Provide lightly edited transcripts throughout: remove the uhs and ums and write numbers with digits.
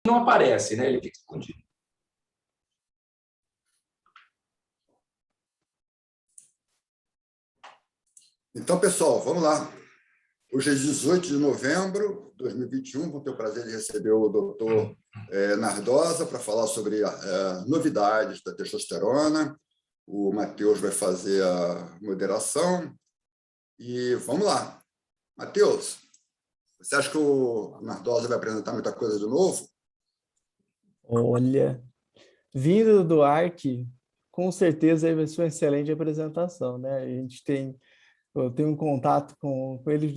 não aparece, né? Ele fica escondido. Então, pessoal, vamos lá. Hoje é 18 de novembro de 2021. Vou ter o prazer de receber o doutor Nardosa para falar sobre novidades da testosterona. O Matheus vai fazer a moderação. E vamos lá. Matheus, você acha que o Nardosa vai apresentar muita coisa de novo? Olha, vindo do Arc, com certeza aí vai ser uma excelente apresentação, né? Eu tenho um contato com eles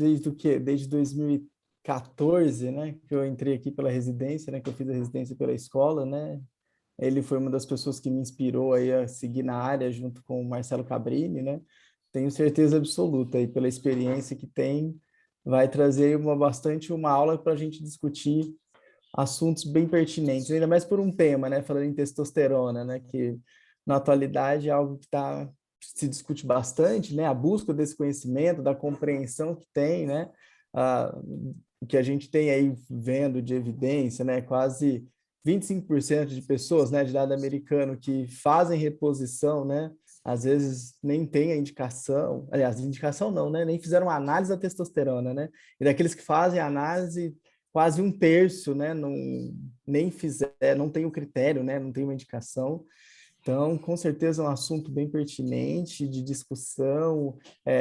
desde 2014, né? Que eu entrei aqui pela residência, né? Que eu fiz a residência pela escola, né? Ele foi uma das pessoas que me inspirou aí a seguir na área junto com o Marcelo Cabrini, né? Tenho certeza absoluta aí pela experiência que tem, vai trazer uma aula para a gente discutir assuntos bem pertinentes, ainda mais por um tema, né? Falando em testosterona, né? Que na atualidade é algo que se discute bastante, né? A busca desse conhecimento, da compreensão que tem, né? O que a gente tem aí vendo de evidência, né? Quase 25% de pessoas, né, de dado americano que fazem reposição, né? Às vezes nem tem a indicação, aliás, indicação não, né? Nem fizeram análise da testosterona, né? E daqueles que fazem análise, quase um terço, né? Nem fizer, não tem o critério, né? Não tem uma indicação. Então, com certeza é um assunto bem pertinente de discussão,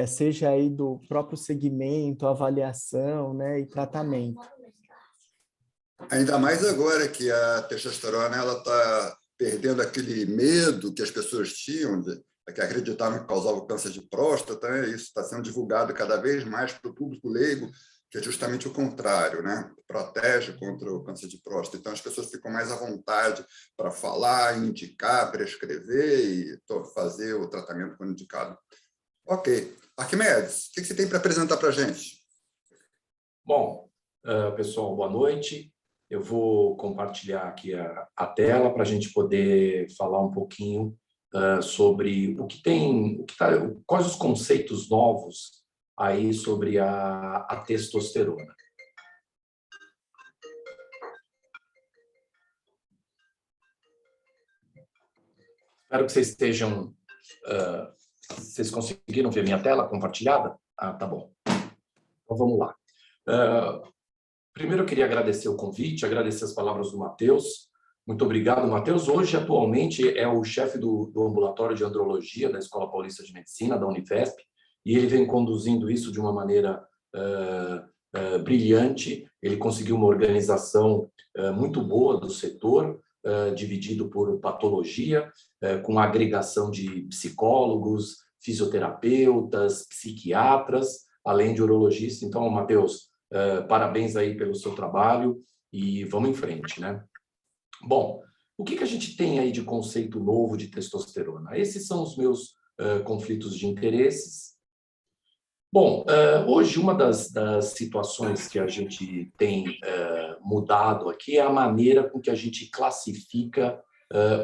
seja aí do próprio segmento, avaliação, né, e tratamento. Ainda mais agora que a testosterona está perdendo aquele medo que as pessoas tinham, que acreditavam que causava câncer de próstata, né? Isso está sendo divulgado cada vez mais para o público leigo, que é justamente o contrário, né? Protege contra o câncer de próstata. Então, as pessoas ficam mais à vontade para falar, indicar, prescrever e fazer o tratamento quando indicado. Ok. Arquimedes, o que você tem para apresentar para a gente? Bom, pessoal, boa noite. Eu vou compartilhar aqui a tela para a gente poder falar um pouquinho sobre quais os conceitos novos aí sobre a testosterona. Espero que vocês estejam... vocês conseguiram ver minha tela compartilhada? Ah, tá bom. Então, vamos lá. Primeiro, eu queria agradecer o convite, agradecer as palavras do Matheus. Muito obrigado, Matheus. Hoje, atualmente, é o chefe do ambulatório de andrologia da Escola Paulista de Medicina, da Unifesp, e ele vem conduzindo isso de uma maneira brilhante. Ele conseguiu uma organização muito boa do setor, dividido por patologia, com agregação de psicólogos, fisioterapeutas, psiquiatras, além de urologistas. Então, Matheus, parabéns aí pelo seu trabalho e vamos em frente, né? Bom, o que a gente tem aí de conceito novo de testosterona? Esses são os meus conflitos de interesses. Bom, hoje uma das situações que a gente tem mudado aqui é a maneira com que a gente classifica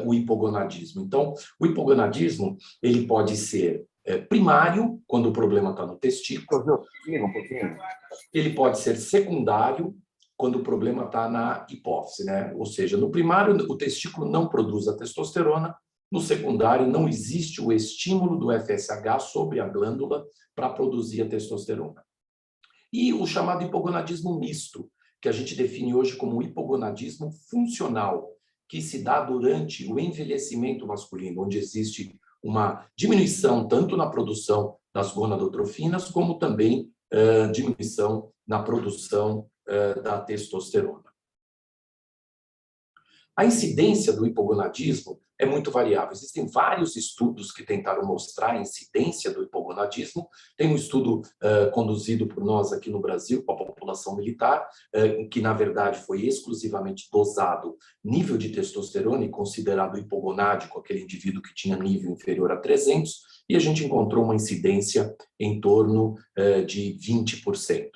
o hipogonadismo. Então, o hipogonadismo, ele pode ser primário, quando o problema está no testículo. Ele pode ser secundário, quando o problema está na hipófise, né? Ou seja, no primário, o testículo não produz a testosterona, no secundário, não existe o estímulo do FSH sobre a glândula para produzir a testosterona. E o chamado hipogonadismo misto, que a gente define hoje como hipogonadismo funcional, que se dá durante o envelhecimento masculino, onde existe uma diminuição tanto na produção das gonadotrofinas, como também diminuição na produção da testosterona. A incidência do hipogonadismo é muito variável. Existem vários estudos que tentaram mostrar a incidência do hipogonadismo. Tem um estudo conduzido por nós aqui no Brasil, com a população militar, que, na verdade, foi exclusivamente dosado nível de testosterona e considerado hipogonádico aquele indivíduo que tinha nível inferior a 300, e a gente encontrou uma incidência em torno de 20%.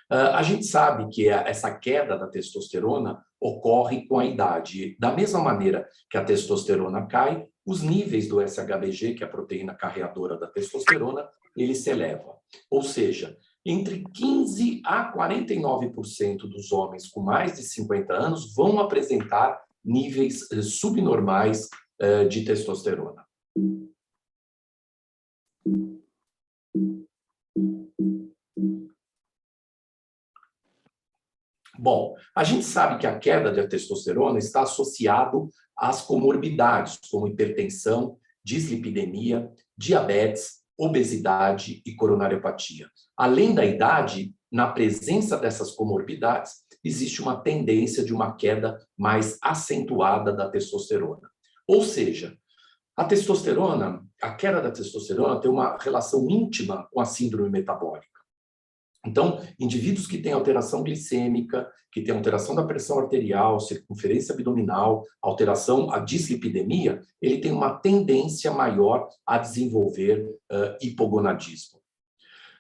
A gente sabe que essa queda da testosterona ocorre com a idade. Da mesma maneira que a testosterona cai, os níveis do SHBG, que é a proteína carreadora da testosterona, ele se eleva. Ou seja, entre 15% a 49% dos homens com mais de 50 anos vão apresentar níveis subnormais de testosterona. Bom, a gente sabe que a queda de testosterona está associado às comorbidades, como hipertensão, dislipidemia, diabetes, obesidade e coronariopatia. Além da idade, na presença dessas comorbidades, existe uma tendência de uma queda mais acentuada da testosterona. Ou seja, a queda da testosterona tem uma relação íntima com a síndrome metabólica. Então, indivíduos que têm alteração glicêmica, que têm alteração da pressão arterial, circunferência abdominal, a dislipidemia, ele tem uma tendência maior a desenvolver hipogonadismo.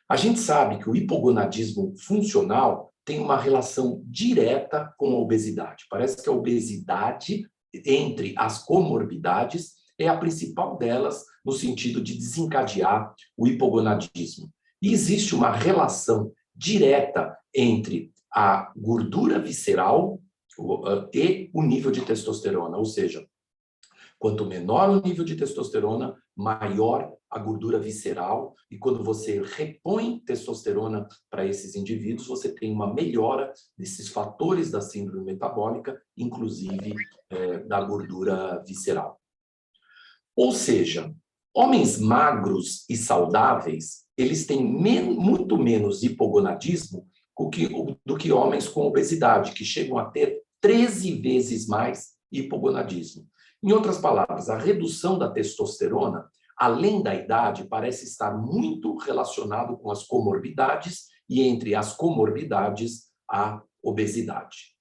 A gente sabe que o hipogonadismo funcional tem uma relação direta com a obesidade. Parece que a obesidade, entre as comorbidades, é a principal delas no sentido de desencadear o hipogonadismo. E existe uma relação direta entre a gordura visceral e o nível de testosterona, ou seja, quanto menor o nível de testosterona, maior a gordura visceral, e quando você repõe testosterona para esses indivíduos, você tem uma melhora desses fatores da síndrome metabólica, inclusive da gordura visceral. Ou seja, homens magros e saudáveis, eles têm muito menos hipogonadismo do que homens com obesidade, que chegam a ter 13 vezes mais hipogonadismo. Em outras palavras, a redução da testosterona, além da idade, parece estar muito relacionado com as comorbidades e, entre as comorbidades, a obesidade.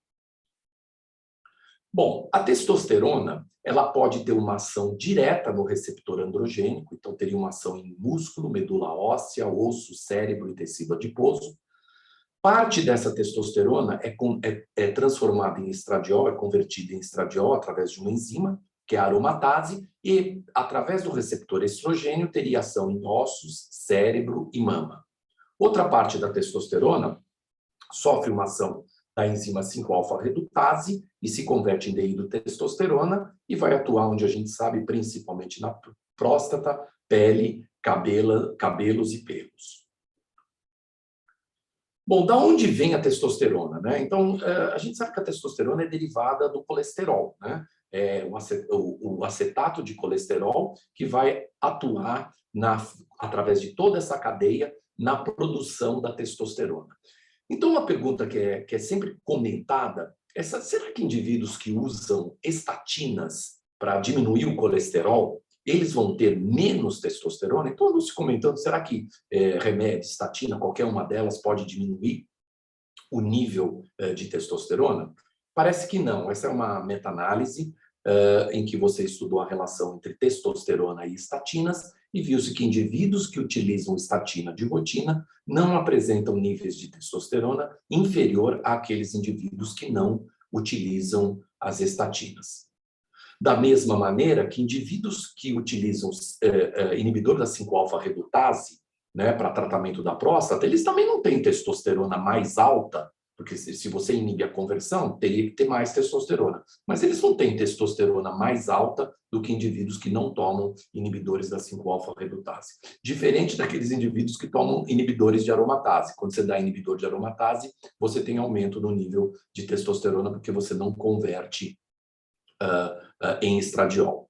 Bom, a testosterona, ela pode ter uma ação direta no receptor androgênico, então teria uma ação em músculo, medula óssea, osso, cérebro e tecido adiposo. Parte dessa testosterona é transformada em estradiol, é convertida em estradiol através de uma enzima, que é a aromatase, e através do receptor estrogênio teria ação em ossos, cérebro e mama. Outra parte da testosterona sofre uma ação da enzima 5-alfa-redutase e se converte em dehidrotestosterona e vai atuar onde a gente sabe, principalmente na próstata, pele, cabelos e pelos. Bom, da onde vem a testosterona, né? Então, a gente sabe que a testosterona é derivada do colesterol, né? É o acetato de colesterol que vai atuar através de toda essa cadeia na produção da testosterona. Então, uma pergunta que é sempre comentada é: será que indivíduos que usam estatinas para diminuir o colesterol, eles vão ter menos testosterona? Então, ando se comentando, será que remédio, estatina, qualquer uma delas pode diminuir o nível de testosterona? Parece que não. Essa é uma meta-análise em que você estudou a relação entre testosterona e estatinas e viu-se que indivíduos que utilizam estatina de rotina não apresentam níveis de testosterona inferior àqueles indivíduos que não utilizam as estatinas. Da mesma maneira que indivíduos que utilizam inibidor da 5-alfa-redutase, né, para tratamento da próstata, eles também não têm testosterona mais alta, porque se você inibe a conversão, teria que ter mais testosterona. Mas eles não têm testosterona mais alta do que indivíduos que não tomam inibidores da 5-alfa-redutase. Diferente daqueles indivíduos que tomam inibidores de aromatase. Quando você dá inibidor de aromatase, você tem aumento no nível de testosterona, porque você não converte em estradiol.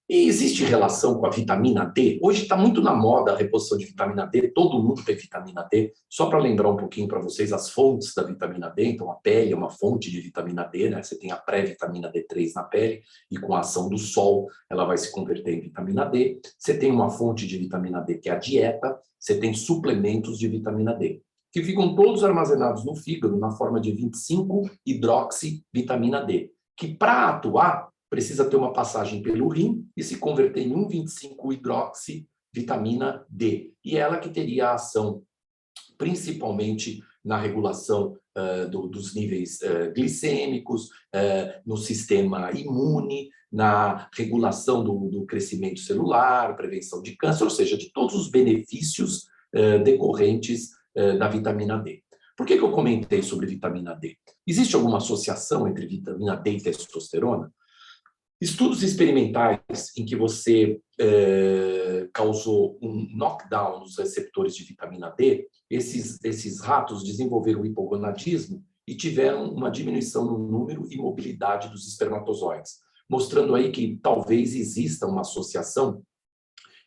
E existe relação com a vitamina D? Hoje está muito na moda a reposição de vitamina D, todo mundo tem vitamina D. Só para lembrar um pouquinho para vocês as fontes da vitamina D, então a pele é uma fonte de vitamina D, né? Você tem a pré-vitamina D3 na pele e com a ação do sol ela vai se converter em vitamina D. Você tem uma fonte de vitamina D que é a dieta, você tem suplementos de vitamina D, que ficam todos armazenados no fígado na forma de 25-hidroxivitamina D, que para atuar precisa ter uma passagem pelo rim e se converter em 1,25-hidroxivitamina D. E ela que teria a ação principalmente na regulação dos níveis glicêmicos, no sistema imune, na regulação do crescimento celular, prevenção de câncer, ou seja, de todos os benefícios decorrentes da vitamina D. Por que eu comentei sobre vitamina D? Existe alguma associação entre vitamina D e testosterona? Estudos experimentais em que você causou um knockdown nos receptores de vitamina D, esses ratos desenvolveram hipogonadismo e tiveram uma diminuição no número e mobilidade dos espermatozoides, mostrando aí que talvez exista uma associação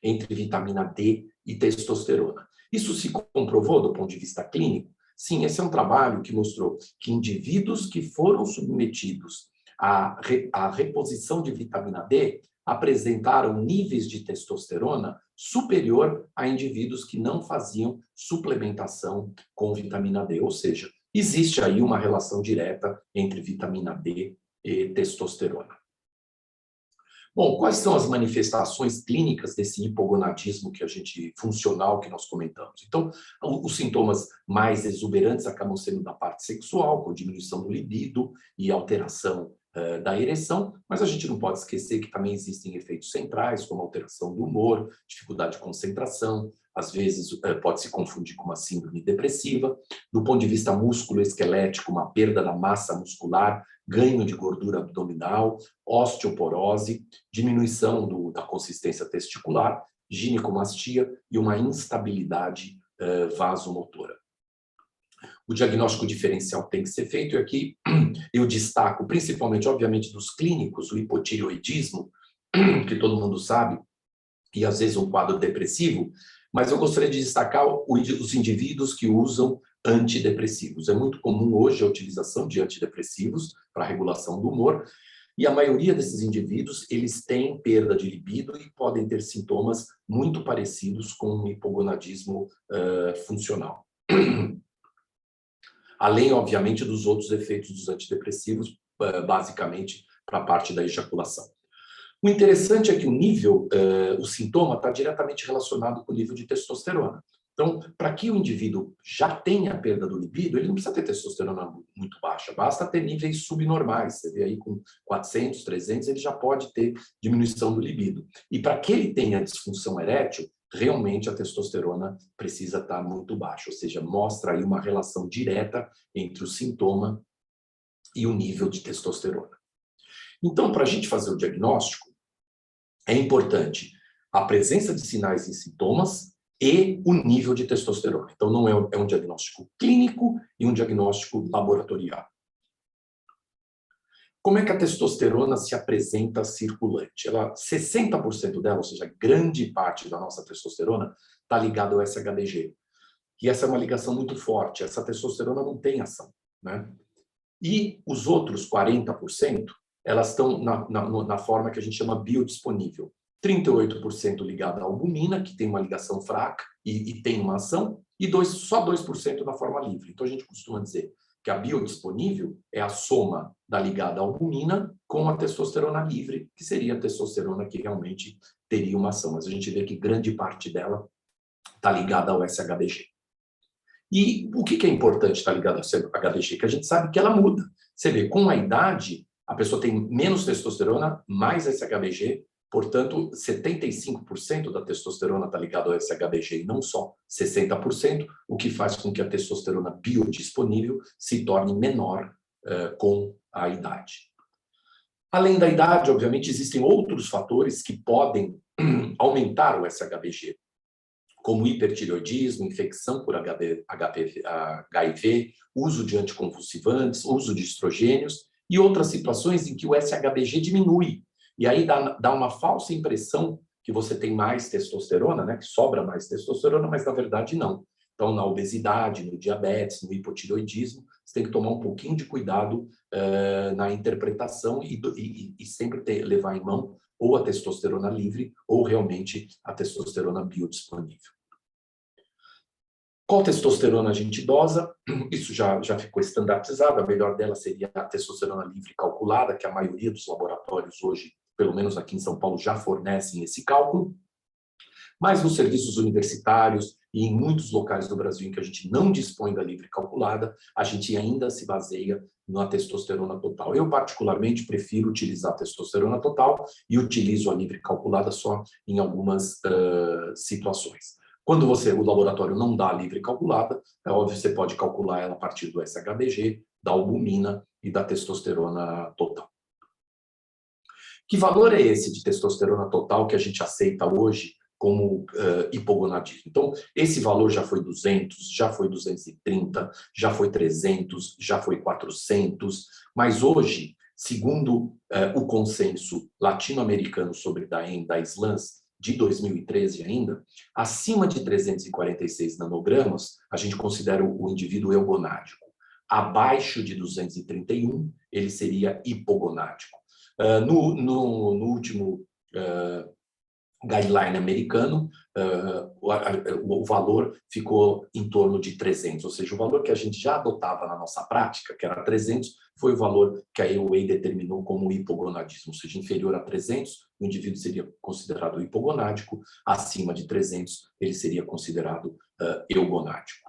entre vitamina D e testosterona. Isso se comprovou do ponto de vista clínico? Sim, esse é um trabalho que mostrou que indivíduos que foram submetidos à reposição de vitamina D apresentaram níveis de testosterona superior a indivíduos que não faziam suplementação com vitamina D. Ou seja, existe aí uma relação direta entre vitamina D e testosterona. Bom, quais são as manifestações clínicas desse hipogonadismo funcional que nós comentamos? Então, os sintomas mais exuberantes acabam sendo da parte sexual, com diminuição do libido e alteração da ereção, mas a gente não pode esquecer que também existem efeitos centrais, como alteração do humor, dificuldade de concentração, às vezes pode se confundir com uma síndrome depressiva. Do ponto de vista músculo-esquelético, uma perda da massa muscular, ganho de gordura abdominal, osteoporose, diminuição da consistência testicular, ginecomastia e uma instabilidade vasomotora. O diagnóstico diferencial tem que ser feito, e aqui eu destaco, principalmente, obviamente, dos clínicos, o hipotireoidismo, que todo mundo sabe, e às vezes um quadro depressivo, mas eu gostaria de destacar os indivíduos que usam antidepressivos. É muito comum hoje a utilização de antidepressivos para regulação do humor, e a maioria desses indivíduos, eles têm perda de libido e podem ter sintomas muito parecidos com um hipogonadismo funcional. Além, obviamente, dos outros efeitos dos antidepressivos, basicamente para a parte da ejaculação. O interessante é que o sintoma está diretamente relacionado com o nível de testosterona. Então, para que o indivíduo já tenha perda do libido, ele não precisa ter testosterona muito baixa, basta ter níveis subnormais. Você vê aí com 400, 300, ele já pode ter diminuição do libido. E para que ele tenha disfunção erétil, realmente a testosterona precisa estar muito baixa, ou seja, mostra aí uma relação direta entre o sintoma e o nível de testosterona. Então, para a gente fazer o diagnóstico, é importante a presença de sinais e sintomas e o nível de testosterona. Então, não é um diagnóstico clínico e um diagnóstico laboratorial. Como é que a testosterona se apresenta circulante? 60% dela, ou seja, grande parte da nossa testosterona, está ligada ao SHBG. E essa é uma ligação muito forte. Essa testosterona não tem ação, né? E os outros 40%, elas estão na forma que a gente chama biodisponível. 38% ligada à albumina, que tem uma ligação fraca e tem uma ação, e só 2% na forma livre. Então, a gente costuma dizer que a biodisponível é a soma da ligada à albumina com a testosterona livre, que seria a testosterona que realmente teria uma ação. Mas a gente vê que grande parte dela está ligada ao SHBG. E o que é importante estar ligado ao SHBG? Que a gente sabe que ela muda. Você vê, com a idade, a pessoa tem menos testosterona, mais SHBG, portanto, 75% da testosterona está ligada ao SHBG e não só 60%, o que faz com que a testosterona biodisponível se torne menor com a idade. Além da idade, obviamente, existem outros fatores que podem aumentar o SHBG, como hipertireoidismo, infecção por HIV, uso de anticonvulsivantes, uso de estrogênios e outras situações em que o SHBG diminui. E aí dá uma falsa impressão que você tem mais testosterona, né? Que sobra mais testosterona, mas na verdade não. Então, na obesidade, no diabetes, no hipotireoidismo, você tem que tomar um pouquinho de cuidado na interpretação e sempre levar em mão ou a testosterona livre ou realmente a testosterona biodisponível. Qual testosterona a gente dosa? Isso já ficou estandartizado, a melhor dela seria a testosterona livre calculada, que a maioria dos laboratórios hoje, pelo menos aqui em São Paulo, já fornecem esse cálculo. Mas nos serviços universitários e em muitos locais do Brasil em que a gente não dispõe da livre calculada, a gente ainda se baseia na testosterona total. Eu, particularmente, prefiro utilizar a testosterona total e utilizo a livre calculada só em algumas situações. Quando o laboratório não dá a livre calculada, é óbvio, você pode calcular ela a partir do SHBG, da albumina e da testosterona total. Que valor é esse de testosterona total que a gente aceita hoje como hipogonadismo? Então, esse valor já foi 200, já foi 230, já foi 300, já foi 400, mas hoje, segundo o consenso latino-americano sobre da SLANS, de 2013 ainda, acima de 346 nanogramas, a gente considera o indivíduo eugonádico. Abaixo de 231, ele seria hipogonádico. No último guideline americano, o valor ficou em torno de 300, ou seja, o valor que a gente já adotava na nossa prática, que era 300, foi o valor que a AOA determinou como hipogonadismo, ou seja, inferior a 300, o indivíduo seria considerado hipogonádico, acima de 300, ele seria considerado eugonádico.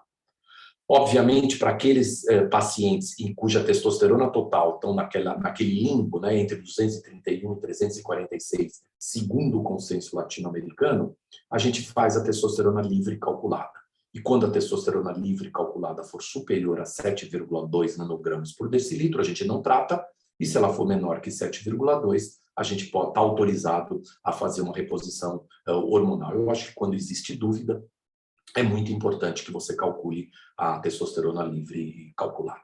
Obviamente, para aqueles pacientes em cuja testosterona total estão naquele limbo, né, entre 231 e 346, segundo o consenso latino-americano, a gente faz a testosterona livre calculada. E quando a testosterona livre calculada for superior a 7,2 nanogramas por decilitro, a gente não trata, e se ela for menor que 7,2, a gente pode estar autorizado a fazer uma reposição hormonal. Eu acho que quando existe dúvida, é muito importante que você calcule a testosterona livre calculada.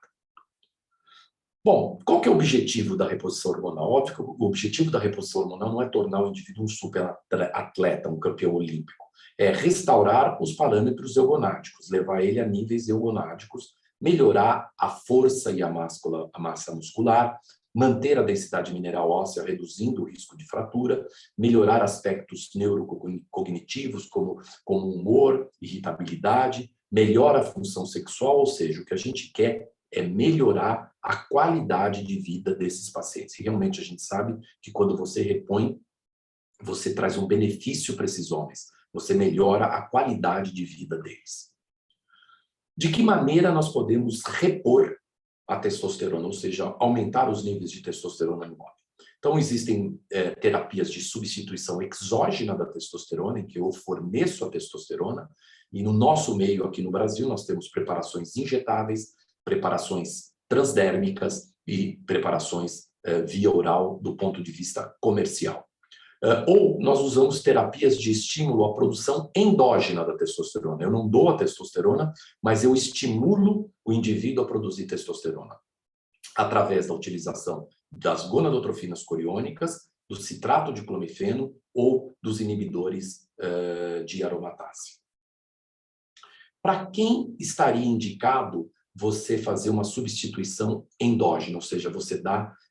Bom, qual que é o objetivo da reposição hormonal? Óbvio que o objetivo da reposição hormonal não é tornar o indivíduo um super atleta, um campeão olímpico. É restaurar os parâmetros eugonáticos, levar ele a níveis eugonádicos, melhorar a força e a massa muscular, manter a densidade mineral óssea, reduzindo o risco de fratura, melhorar aspectos neurocognitivos, como humor, irritabilidade, melhora a função sexual, ou seja, o que a gente quer é melhorar a qualidade de vida desses pacientes. E realmente a gente sabe que quando você repõe, você traz um benefício para esses homens, você melhora a qualidade de vida deles. De que maneira nós podemos repor a testosterona, ou seja, aumentar os níveis de testosterona no homem? Então, existem terapias de substituição exógena da testosterona, em que eu forneço a testosterona, e no nosso meio aqui no Brasil nós temos preparações injetáveis, preparações transdérmicas e preparações via oral do ponto de vista comercial. Ou nós usamos terapias de estímulo à produção endógena da testosterona. Eu não dou a testosterona, mas eu estimulo o indivíduo a produzir testosterona através da utilização das gonadotrofinas coriônicas, do citrato de clomifeno ou dos inibidores de aromatase. Para quem estaria indicado você fazer uma substituição endógena, ou seja, você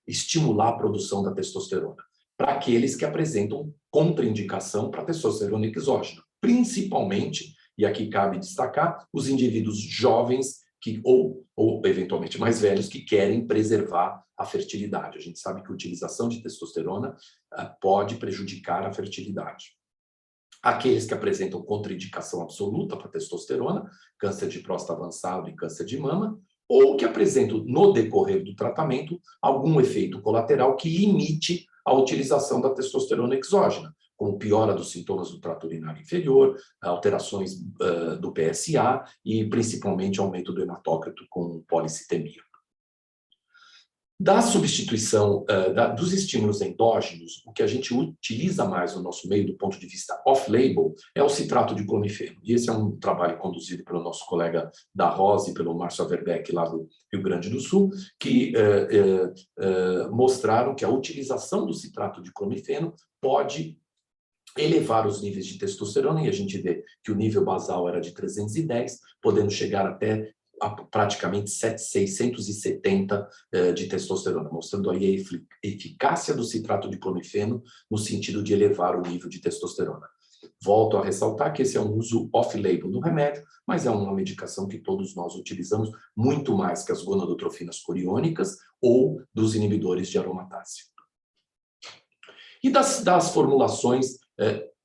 estimular a produção da testosterona? Para aqueles que apresentam contraindicação para testosterona exógena, principalmente, e aqui cabe destacar, os indivíduos jovens ou eventualmente mais velhos que querem preservar a fertilidade. A gente sabe que a utilização de testosterona pode prejudicar a fertilidade. Aqueles que apresentam contraindicação absoluta para testosterona, câncer de próstata avançado e câncer de mama, ou que apresentam, no decorrer do tratamento, algum efeito colateral que limite a utilização da testosterona exógena, como piora dos sintomas do trato urinário inferior, alterações do PSA e, principalmente, aumento do hematócrito com policitemia. Da substituição dos estímulos endógenos, o que a gente utiliza mais no nosso meio, do ponto de vista off-label, é o citrato de clomifeno. E esse é um trabalho conduzido pelo nosso colega da Rose e pelo Márcio Averbeck, lá do Rio Grande do Sul, que mostraram que a utilização do citrato de clomifeno pode elevar os níveis de testosterona, e a gente vê que o nível basal era de 310, podendo chegar até a praticamente 670 de testosterona, mostrando aí a eficácia do citrato de clomifeno no sentido de elevar o nível de testosterona. Volto a ressaltar que esse é um uso off-label do remédio, mas é uma medicação que todos nós utilizamos muito mais que as gonadotrofinas coriônicas ou dos inibidores de aromatase. E das formulações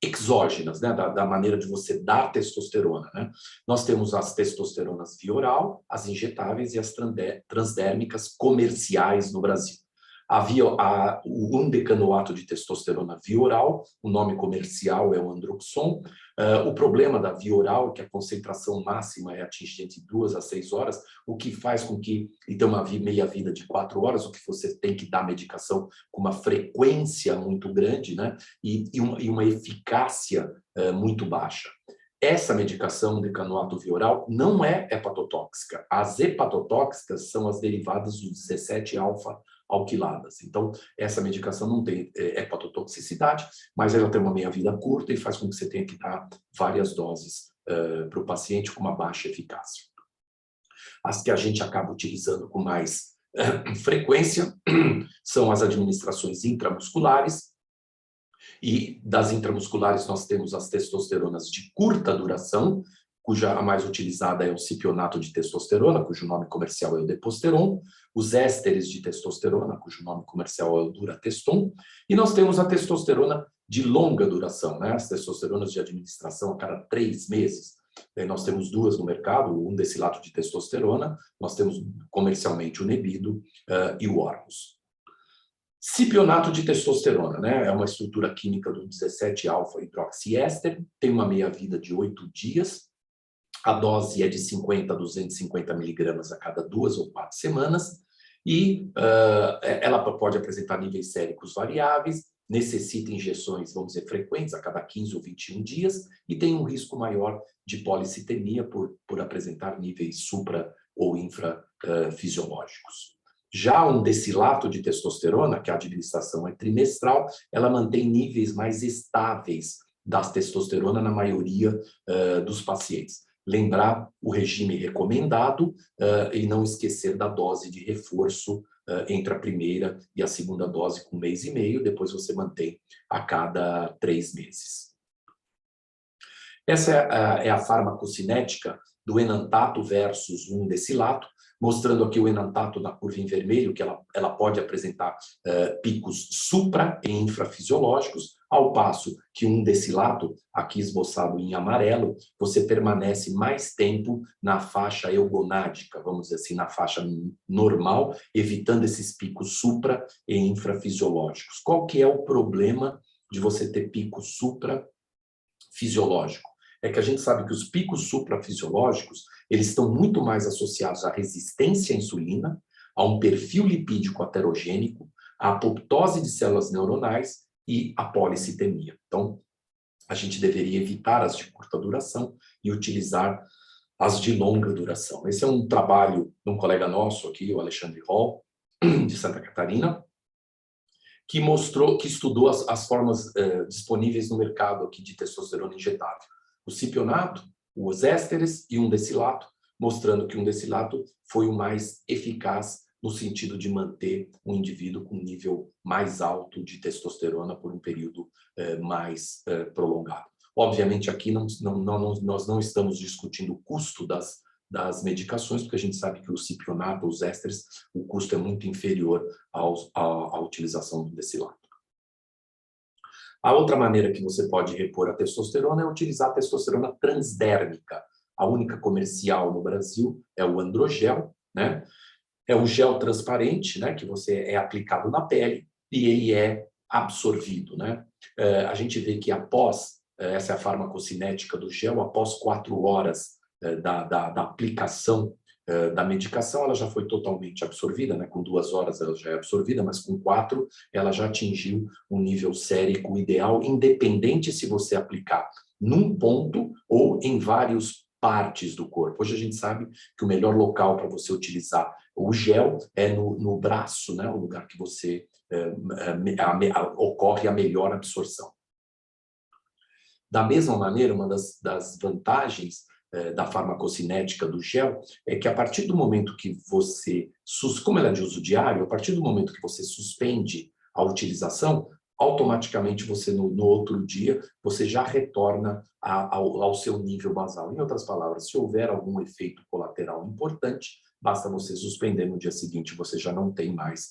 exógenas, né, da maneira de você dar testosterona, né? Nós temos as testosteronas via oral, as injetáveis e as transdérmicas comerciais no Brasil. O undecanoato de testosterona via oral, o nome comercial é o Androxon. O problema da via oral é que a concentração máxima é atingida entre 2 a 6 horas, o que faz com que, então, uma meia-vida de 4 horas, o que você tem que dar medicação com uma frequência muito grande, né? E uma eficácia muito baixa. Essa medicação de undecanoato via oral não é hepatotóxica. As hepatotóxicas são as derivadas do 17-alfa-alquiladas. Então, essa medicação não tem hepatotoxicidade, mas ela tem uma meia-vida curta e faz com que você tenha que dar várias doses para o paciente com uma baixa eficácia. As que a gente acaba utilizando com mais frequência são as administrações intramusculares. E das intramusculares nós temos as testosteronas de curta duração, cuja a mais utilizada é o cipionato de testosterona, cujo nome comercial é o Deposteron, os ésteres de testosterona, cujo nome comercial é o Durateston, e nós temos a testosterona de longa duração, né? As testosteronas de administração a cada 3 meses. Nós temos 2 no mercado, o undecilato de testosterona, nós temos comercialmente o Nebido e o Ormus. Cipionato de testosterona, né? É uma estrutura química do 17-alfa-hidroxiéster, tem uma meia-vida de 8 dias, a dose é de 50 a 250 miligramas a cada 2 ou 4 semanas, e ela pode apresentar níveis séricos variáveis, necessita injeções, vamos dizer, frequentes, a cada 15 ou 21 dias, e tem um risco maior de policitemia por apresentar níveis supra- ou infrafisiológicos. Já um decilato de testosterona, que a administração é trimestral, ela mantém níveis mais estáveis da testosterona na maioria dos pacientes. Lembrar o regime recomendado e não esquecer da dose de reforço entre a primeira e a segunda dose com 1 mês e meio, depois você mantém a cada 3 meses. Essa é a farmacocinética do enantato versus o undecilato, mostrando aqui o enantato na curva em vermelho, que ela pode apresentar picos supra- e infrafisiológicos, ao passo que o undecilato, aqui esboçado em amarelo, você permanece mais tempo na faixa eugonádica, vamos dizer assim, na faixa normal, evitando esses picos supra- e infrafisiológicos. Qual que é o problema de você ter pico suprafisiológico? É que a gente sabe que os picos suprafisiológicos, eles estão muito mais associados à resistência à insulina, a um perfil lipídico aterogênico, à apoptose de células neuronais e à policitemia. Então, a gente deveria evitar as de curta duração e utilizar as de longa duração. Esse é um trabalho de um colega nosso aqui, o Alexandre Hall, de Santa Catarina, que estudou as formas disponíveis no mercado aqui de testosterona injetável. O cipionato, os ésteres e um undecilato, mostrando que o undecilato foi o mais eficaz no sentido de manter um indivíduo com um nível mais alto de testosterona por um período mais prolongado. Obviamente, aqui nós não estamos discutindo o custo das medicações, porque a gente sabe que o cipionato, os ésteres, o custo é muito inferior à utilização do undecilato. A outra maneira que você pode repor a testosterona é utilizar a testosterona transdérmica. A única comercial no Brasil é o Androgel, né? É um gel transparente, né, que você é aplicado na pele e ele é absorvido, né? A gente vê que após, essa é a farmacocinética do gel, após 4 horas da aplicação da medicação, ela já foi totalmente absorvida, né? Com 2 horas ela já é absorvida, mas com 4 ela já atingiu um nível sérico ideal, independente se você aplicar num ponto ou em várias partes do corpo. Hoje a gente sabe que o melhor local para você utilizar o gel é no braço, né? O lugar que você ocorre a melhor absorção. Da mesma maneira, uma das vantagens da farmacocinética do gel é que a partir do momento que você, como ela é de uso diário, a partir do momento que você suspende a utilização, automaticamente você, no outro dia, você já retorna ao seu nível basal. Em outras palavras, se houver algum efeito colateral importante, basta você suspender no dia seguinte, você já não tem mais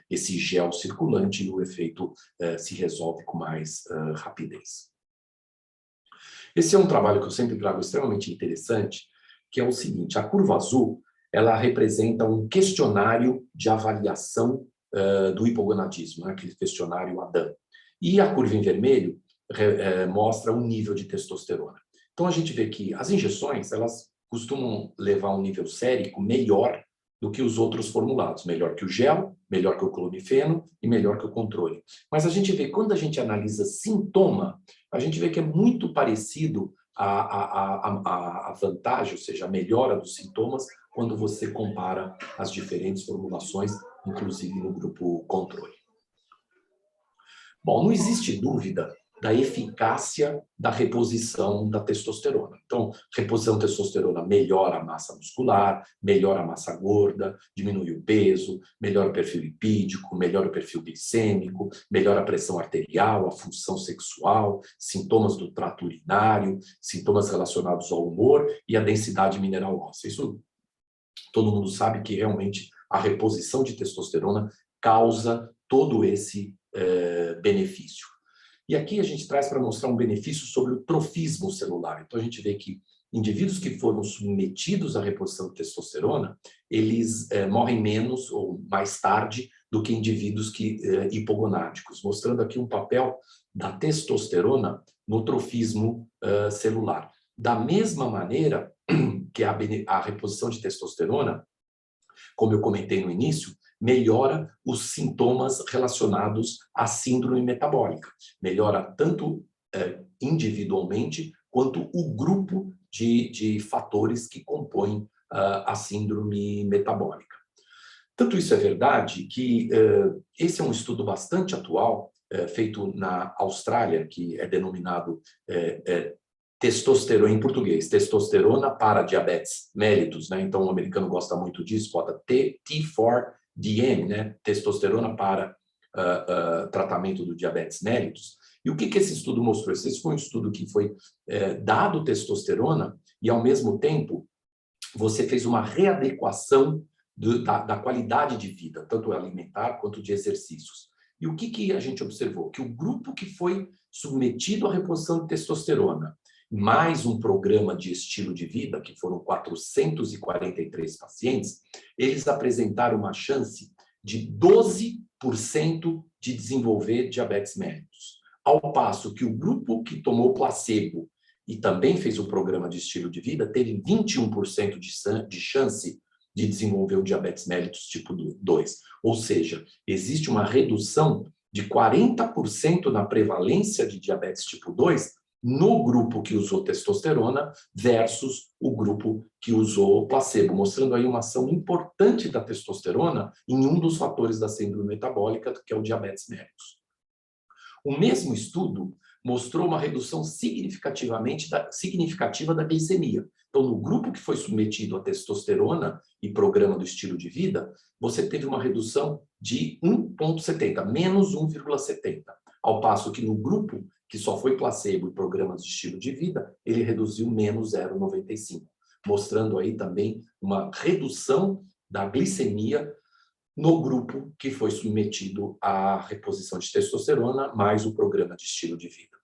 esse gel circulante e o efeito se resolve com mais rapidez. Esse é um trabalho que eu sempre trago extremamente interessante, que é o seguinte: a curva azul, ela representa um questionário de avaliação do hipogonadismo, né, aquele questionário ADAM. E a curva em vermelho mostra o nível de testosterona. Então, a gente vê que as injeções, elas costumam levar um nível sérico melhor do que os outros formulados, melhor que o gel, melhor que o clomifeno e melhor que o controle. Mas a gente vê, quando a gente analisa sintoma, a gente vê que é muito parecido a vantagem, ou seja, a melhora dos sintomas, quando você compara as diferentes formulações, inclusive no grupo controle. Bom, não existe dúvida da eficácia da reposição da testosterona. Então, reposição de testosterona melhora a massa muscular, melhora a massa gorda, diminui o peso, melhora o perfil lipídico, melhora o perfil glicêmico, melhora a pressão arterial, a função sexual, sintomas do trato urinário, sintomas relacionados ao humor e a densidade mineral óssea. Isso todo mundo sabe que realmente a reposição de testosterona causa todo esse benefício. E aqui a gente traz para mostrar um benefício sobre o trofismo celular. Então, a gente vê que indivíduos que foram submetidos à reposição de testosterona, eles morrem menos ou mais tarde do que indivíduos hipogonádicos, mostrando aqui um papel da testosterona no trofismo celular. Da mesma maneira que a reposição de testosterona, como eu comentei no início, melhora os sintomas relacionados à síndrome metabólica. Melhora tanto individualmente quanto o grupo de fatores que compõem a síndrome metabólica. Tanto isso é verdade que esse é um estudo bastante atual, feito na Austrália, que é denominado testosterona, em português, testosterona para diabetes mellitus, né? Então o americano gosta muito disso, bota T4DM, né? Testosterona para tratamento do diabetes mellitus. E o que esse estudo mostrou? Esse foi um estudo que foi dado testosterona e, ao mesmo tempo, você fez uma readequação da qualidade de vida, tanto alimentar quanto de exercícios. E o que a gente observou? Que o grupo que foi submetido à reposição de testosterona, mais um programa de estilo de vida, que foram 443 pacientes, eles apresentaram uma chance de 12% de desenvolver diabetes mellitus. Ao passo que o grupo que tomou placebo e também fez o programa de estilo de vida teve 21% de chance de desenvolver o diabetes mellitus tipo 2. Ou seja, existe uma redução de 40% na prevalência de diabetes tipo 2 no grupo que usou testosterona versus o grupo que usou placebo, mostrando aí uma ação importante da testosterona em um dos fatores da síndrome metabólica, que é o diabetes mellitus. O mesmo estudo mostrou uma redução significativa da glicemia. Então, no grupo que foi submetido a testosterona e programa do estilo de vida, você teve uma redução de 1,70, menos 1,70. Ao passo que no grupo que só foi placebo e programa de estilo de vida, ele reduziu menos 0,95, mostrando aí também uma redução da glicemia no grupo que foi submetido à reposição de testosterona, mais o programa de estilo de vida.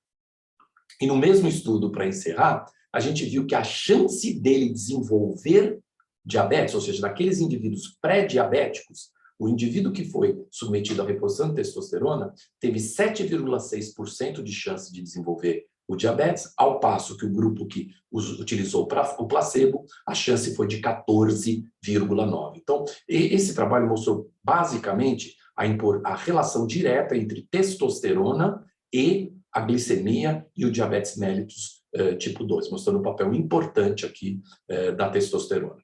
E no mesmo estudo, para encerrar, a gente viu que a chance dele desenvolver diabetes, ou seja, daqueles indivíduos pré-diabéticos, o indivíduo que foi submetido à reposição de testosterona teve 7,6% de chance de desenvolver o diabetes, ao passo que o grupo que utilizou o placebo, a chance foi de 14,9%. Então, esse trabalho mostrou basicamente a relação direta entre testosterona e a glicemia e o diabetes mellitus tipo 2, mostrando um papel importante aqui da testosterona.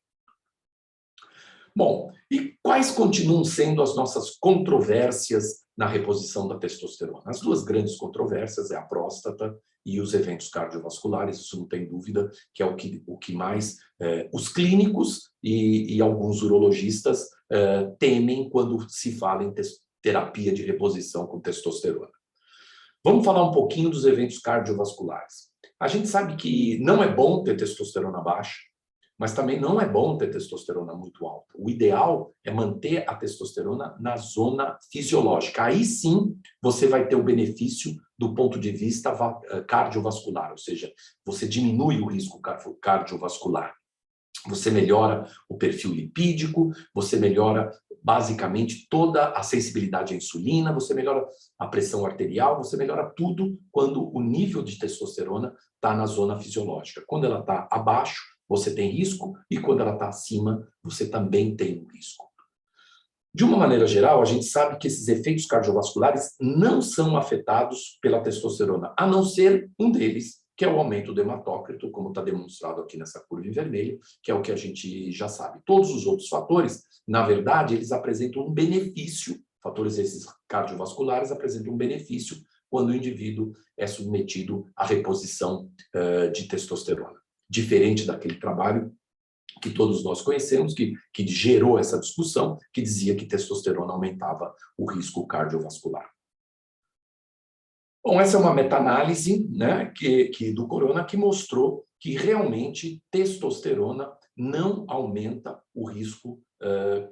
Bom, e quais continuam sendo as nossas controvérsias na reposição da testosterona? As duas grandes controvérsias é a próstata e os eventos cardiovasculares, isso não tem dúvida, que é o que mais os clínicos e alguns urologistas temem quando se fala em terapia de reposição com testosterona. Vamos falar um pouquinho dos eventos cardiovasculares. A gente sabe que não é bom ter testosterona baixa, mas também não é bom ter testosterona muito alta. O ideal é manter a testosterona na zona fisiológica. Aí sim você vai ter o benefício do ponto de vista cardiovascular, ou seja, você diminui o risco cardiovascular. você melhora o perfil lipídico, você melhora basicamente toda a sensibilidade à insulina, você melhora a pressão arterial, você melhora tudo quando o nível de testosterona está na zona fisiológica. Quando ela está abaixo, você tem risco, e quando ela está acima, você também tem um risco. De uma maneira geral, a gente sabe que esses efeitos cardiovasculares não são afetados pela testosterona, a não ser um deles, que é o aumento do hematócrito, como está demonstrado aqui nessa curva em vermelho, que é o que a gente já sabe. Todos os outros fatores, na verdade, eles apresentam um benefício, fatores esses cardiovasculares apresentam um benefício quando o indivíduo é submetido à reposição de testosterona. Diferente daquele trabalho que todos nós conhecemos, que gerou essa discussão, que dizia que testosterona aumentava o risco cardiovascular. Bom, essa é uma meta-análise, né, do Corona, que mostrou que realmente testosterona não aumenta o risco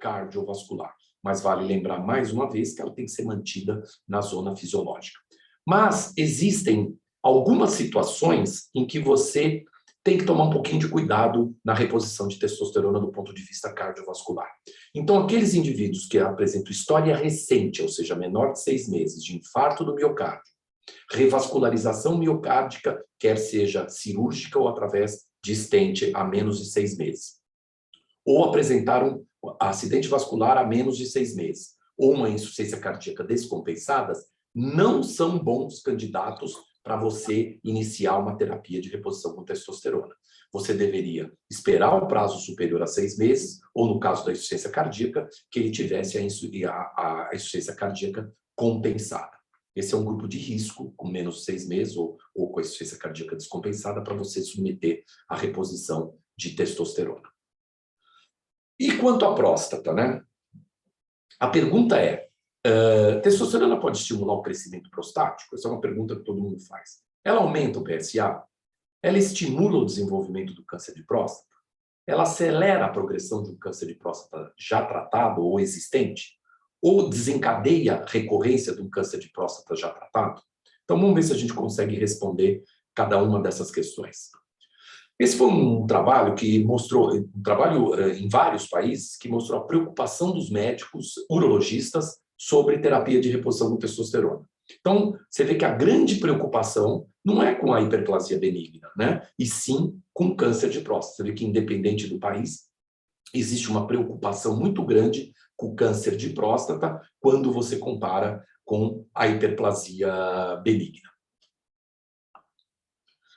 cardiovascular. Mas vale lembrar mais uma vez que ela tem que ser mantida na zona fisiológica. Mas existem algumas situações em que você tem que tomar um pouquinho de cuidado na reposição de testosterona do ponto de vista cardiovascular. Então, aqueles indivíduos que apresentam história recente, ou seja, menor de 6 meses, de infarto do miocárdio, revascularização miocárdica, quer seja cirúrgica ou através de stent a menos de 6 meses, ou apresentaram acidente vascular a menos de 6 meses, ou uma insuficiência cardíaca descompensada, não são bons candidatos para você iniciar uma terapia de reposição com testosterona. Você deveria esperar um prazo superior a 6 meses, ou no caso da insuficiência cardíaca, que ele tivesse a insuficiência cardíaca compensada. Esse é um grupo de risco, com menos de 6 meses, ou com a insuficiência cardíaca descompensada, para você submeter à reposição de testosterona. E quanto à próstata, né? A pergunta é, testosterona pode estimular o crescimento prostático? Essa é uma pergunta que todo mundo faz. Ela aumenta o PSA? Ela estimula o desenvolvimento do câncer de próstata? Ela acelera a progressão de um câncer de próstata já tratado ou existente? Ou desencadeia a recorrência de um câncer de próstata já tratado? Então, vamos ver se a gente consegue responder cada uma dessas questões. Esse foi um trabalho que mostrou, em vários países, que mostrou a preocupação dos médicos urologistas sobre terapia de reposição com testosterona. Então, você vê que a grande preocupação não é com a hiperplasia benigna, né? E sim com câncer de próstata. Você vê que, independente do país, existe uma preocupação muito grande com o câncer de próstata quando você compara com a hiperplasia benigna.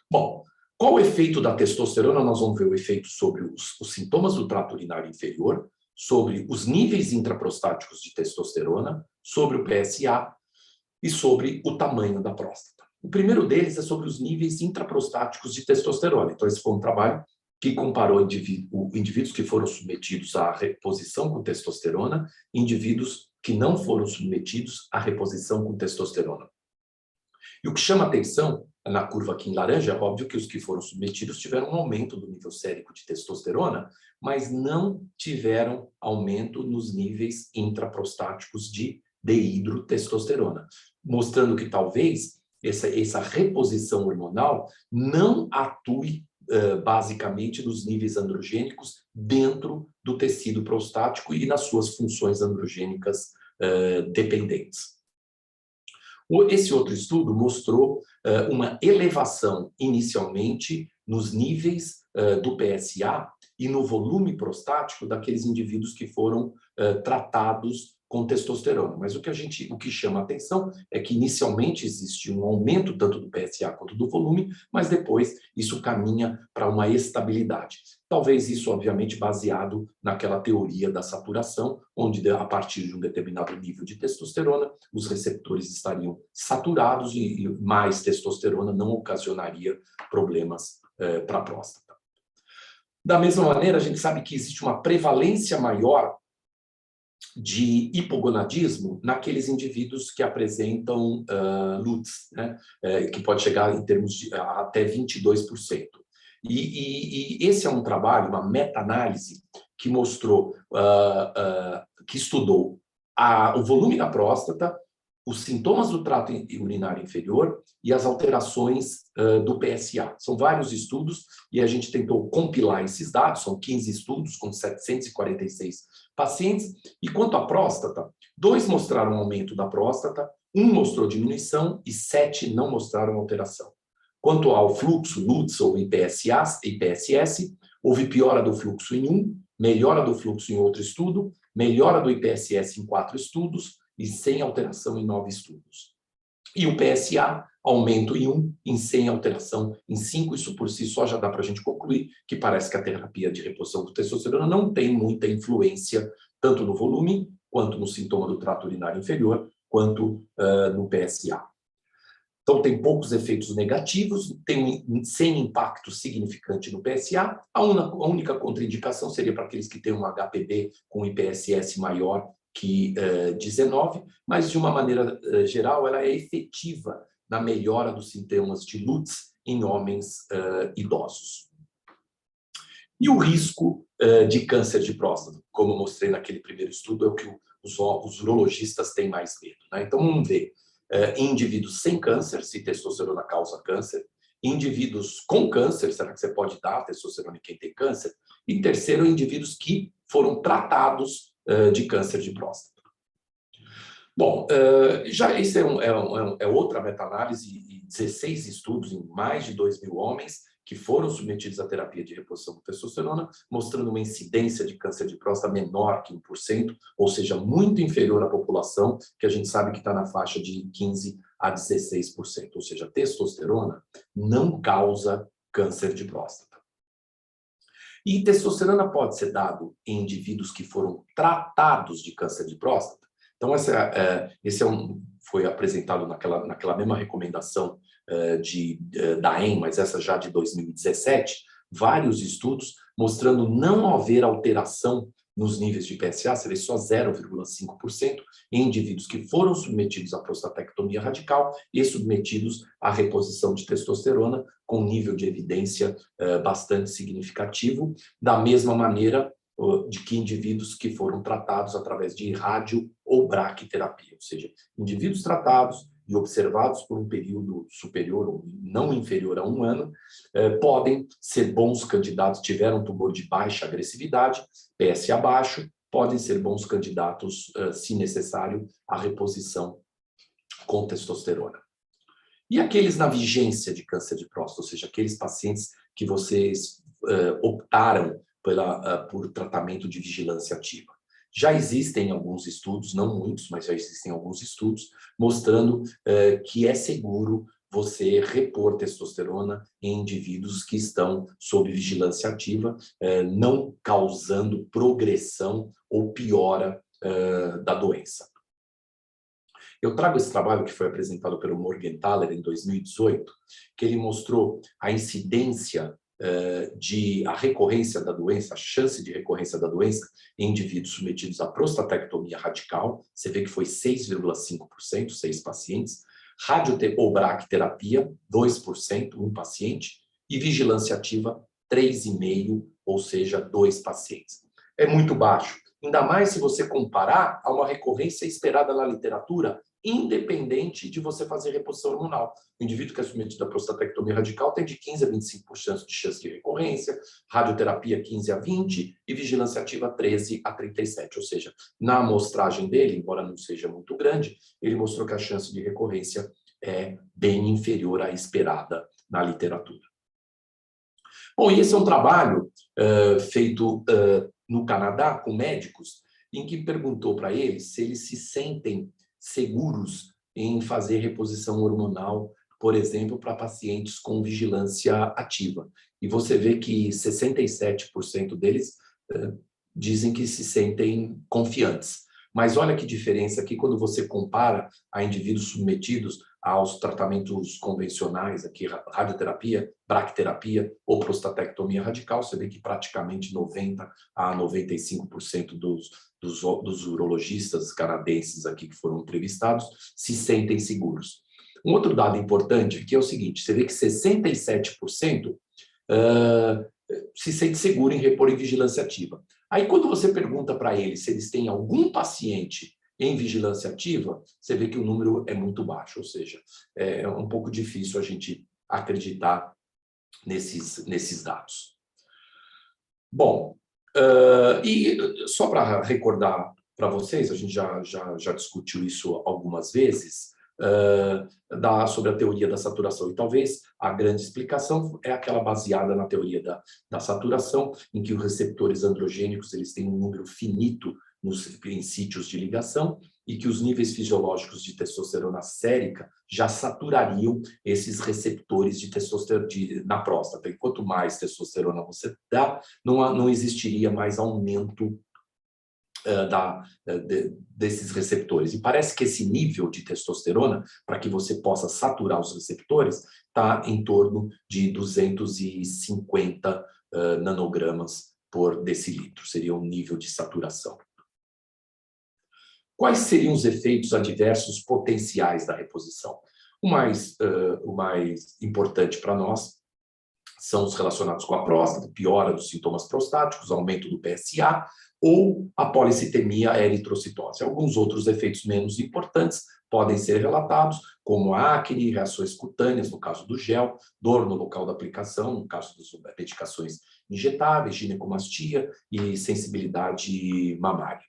Bom, qual o efeito da testosterona? Nós vamos ver o efeito sobre os sintomas do trato urinário inferior, sobre os níveis intraprostáticos de testosterona, sobre o PSA e sobre o tamanho da próstata. O primeiro deles é sobre os níveis intraprostáticos de testosterona. Então, esse foi um trabalho que comparou indivíduos que foram submetidos à reposição com testosterona e indivíduos que não foram submetidos à reposição com testosterona. E o que chama atenção na curva aqui em laranja, é óbvio que os que foram submetidos tiveram um aumento do nível sérico de testosterona, mas não tiveram aumento nos níveis intraprostáticos de dihidrotestosterona, mostrando que talvez essa reposição hormonal não atue basicamente nos níveis androgênicos dentro do tecido prostático e nas suas funções androgênicas dependentes. Esse outro estudo mostrou uma elevação inicialmente nos níveis do PSA e no volume prostático daqueles indivíduos que foram tratados com testosterona. Mas o que chama a atenção é que inicialmente existe um aumento tanto do PSA quanto do volume, mas depois isso caminha para uma estabilidade. Talvez isso, obviamente, baseado naquela teoria da saturação, onde a partir de um determinado nível de testosterona, os receptores estariam saturados e mais testosterona não ocasionaria problemas para a próstata. Da mesma maneira, a gente sabe que existe uma prevalência maior de hipogonadismo naqueles indivíduos que apresentam LUTS, né? Que pode chegar em termos de até 22%. E esse é um trabalho, uma meta-análise, que mostrou, que estudou o volume da próstata, os sintomas do trato urinário inferior e as alterações do PSA. São vários estudos e a gente tentou compilar esses dados, são 15 estudos com 746 pacientes. E quanto à próstata, 2 mostraram aumento da próstata, 1 mostrou diminuição e 7 não mostraram alteração. Quanto ao fluxo, LUTS ou IPSS, houve piora do fluxo em 1, melhora do fluxo em outro estudo, melhora do IPSS em 4 estudos, e sem alteração em 9 estudos. E o PSA, aumento em 1, em 100 alteração em 5, isso por si só já dá para a gente concluir que parece que a terapia de reposição com testosterona não tem muita influência, tanto no volume, quanto no sintoma do trato urinário inferior, quanto no PSA. Então, tem poucos efeitos negativos, sem impacto significante no PSA. A única contraindicação seria para aqueles que têm um HPV com IPSS maior que 19, mas de uma maneira geral ela é efetiva na melhora dos sintomas de LUTS em homens idosos. E o risco de câncer de próstata, como eu mostrei naquele primeiro estudo, é o que os urologistas têm mais medo, né? Então vamos ver, indivíduos sem câncer, se testosterona causa câncer, indivíduos com câncer, será que você pode dar testosterona em quem tem câncer? E terceiro, indivíduos que foram tratados de câncer de próstata. Bom, já esse é outra meta-análise, 16 estudos em mais de 2.000 homens que foram submetidos à terapia de reposição com testosterona, mostrando uma incidência de câncer de próstata menor que 1%, ou seja, muito inferior à população, que a gente sabe que está na faixa de 15% a 16%, ou seja, testosterona não causa câncer de próstata. E testosterona pode ser dado em indivíduos que foram tratados de câncer de próstata. Então, foi apresentado naquela mesma recomendação da EM, mas essa já de 2017, vários estudos mostrando não haver alteração nos níveis de PSA, você vê só 0,5% em indivíduos que foram submetidos à prostatectomia radical e submetidos à reposição de testosterona com nível de evidência bastante significativo, da mesma maneira de que indivíduos que foram tratados através de rádio ou braquiterapia, ou seja, indivíduos tratados e observados por um período superior ou não inferior a 1 ano, podem ser bons candidatos, tiveram tumor de baixa agressividade, PSA baixo, podem ser bons candidatos, se necessário, à reposição com testosterona. E aqueles na vigência de câncer de próstata, ou seja, aqueles pacientes que vocês optaram por tratamento de vigilância ativa. Já existem alguns estudos, não muitos, mas já existem alguns estudos, mostrando que é seguro você repor testosterona em indivíduos que estão sob vigilância ativa, não causando progressão ou piora da doença. Eu trago esse trabalho que foi apresentado pelo Morgenthaler em 2018, que ele mostrou a incidência a recorrência da doença, a chance de recorrência da doença em indivíduos submetidos à prostatectomia radical, você vê que foi 6,5%, 6 pacientes, ou braquiterapia, 2%, 1 paciente, e vigilância ativa, 3,5%, ou seja, 2 pacientes. É muito baixo, ainda mais se você comparar a uma recorrência esperada na literatura, independente de você fazer reposição hormonal. O indivíduo que é submetido à prostatectomia radical tem de 15% a 25% de chance de recorrência, radioterapia 15% a 20% e vigilância ativa 13% a 37%. Ou seja, na amostragem dele, embora não seja muito grande, ele mostrou que a chance de recorrência é bem inferior à esperada na literatura. Bom, e esse é um trabalho feito no Canadá com médicos, em que perguntou para eles se eles se sentem seguros em fazer reposição hormonal, por exemplo, para pacientes com vigilância ativa. E você vê que 67% deles dizem que se sentem confiantes. Mas olha que diferença aqui quando você compara a indivíduos submetidos aos tratamentos convencionais, aqui radioterapia, braquiterapia ou prostatectomia radical, você vê que praticamente 90% a 95% dos urologistas canadenses aqui que foram entrevistados se sentem seguros. Um outro dado importante aqui é o seguinte, você vê que 67% se sente seguro em repor em vigilância ativa. Aí quando você pergunta para eles se eles têm algum paciente em vigilância ativa, você vê que o número é muito baixo, ou seja, é um pouco difícil a gente acreditar nesses dados. Bom, e só para recordar para vocês, a gente já discutiu isso algumas vezes, sobre a teoria da saturação. E talvez a grande explicação é aquela baseada na teoria da saturação, em que os receptores androgênicos eles têm um número finito em sítios de ligação e que os níveis fisiológicos de testosterona sérica já saturariam esses receptores de testosterona na próstata. E quanto mais testosterona você dá, não existiria mais aumento desses receptores. E parece que esse nível de testosterona, para que você possa saturar os receptores, está em torno de 250 nanogramas por decilitro. Seria um nível de saturação. Quais seriam os efeitos adversos potenciais da reposição? O mais importante para nós são os relacionados com a próstata, piora dos sintomas prostáticos, aumento do PSA ou a policitemia eritrocitose. Alguns outros efeitos menos importantes podem ser relatados, como acne, reações cutâneas, no caso do gel, dor no local da aplicação, no caso das medicações injetáveis, ginecomastia e sensibilidade mamária.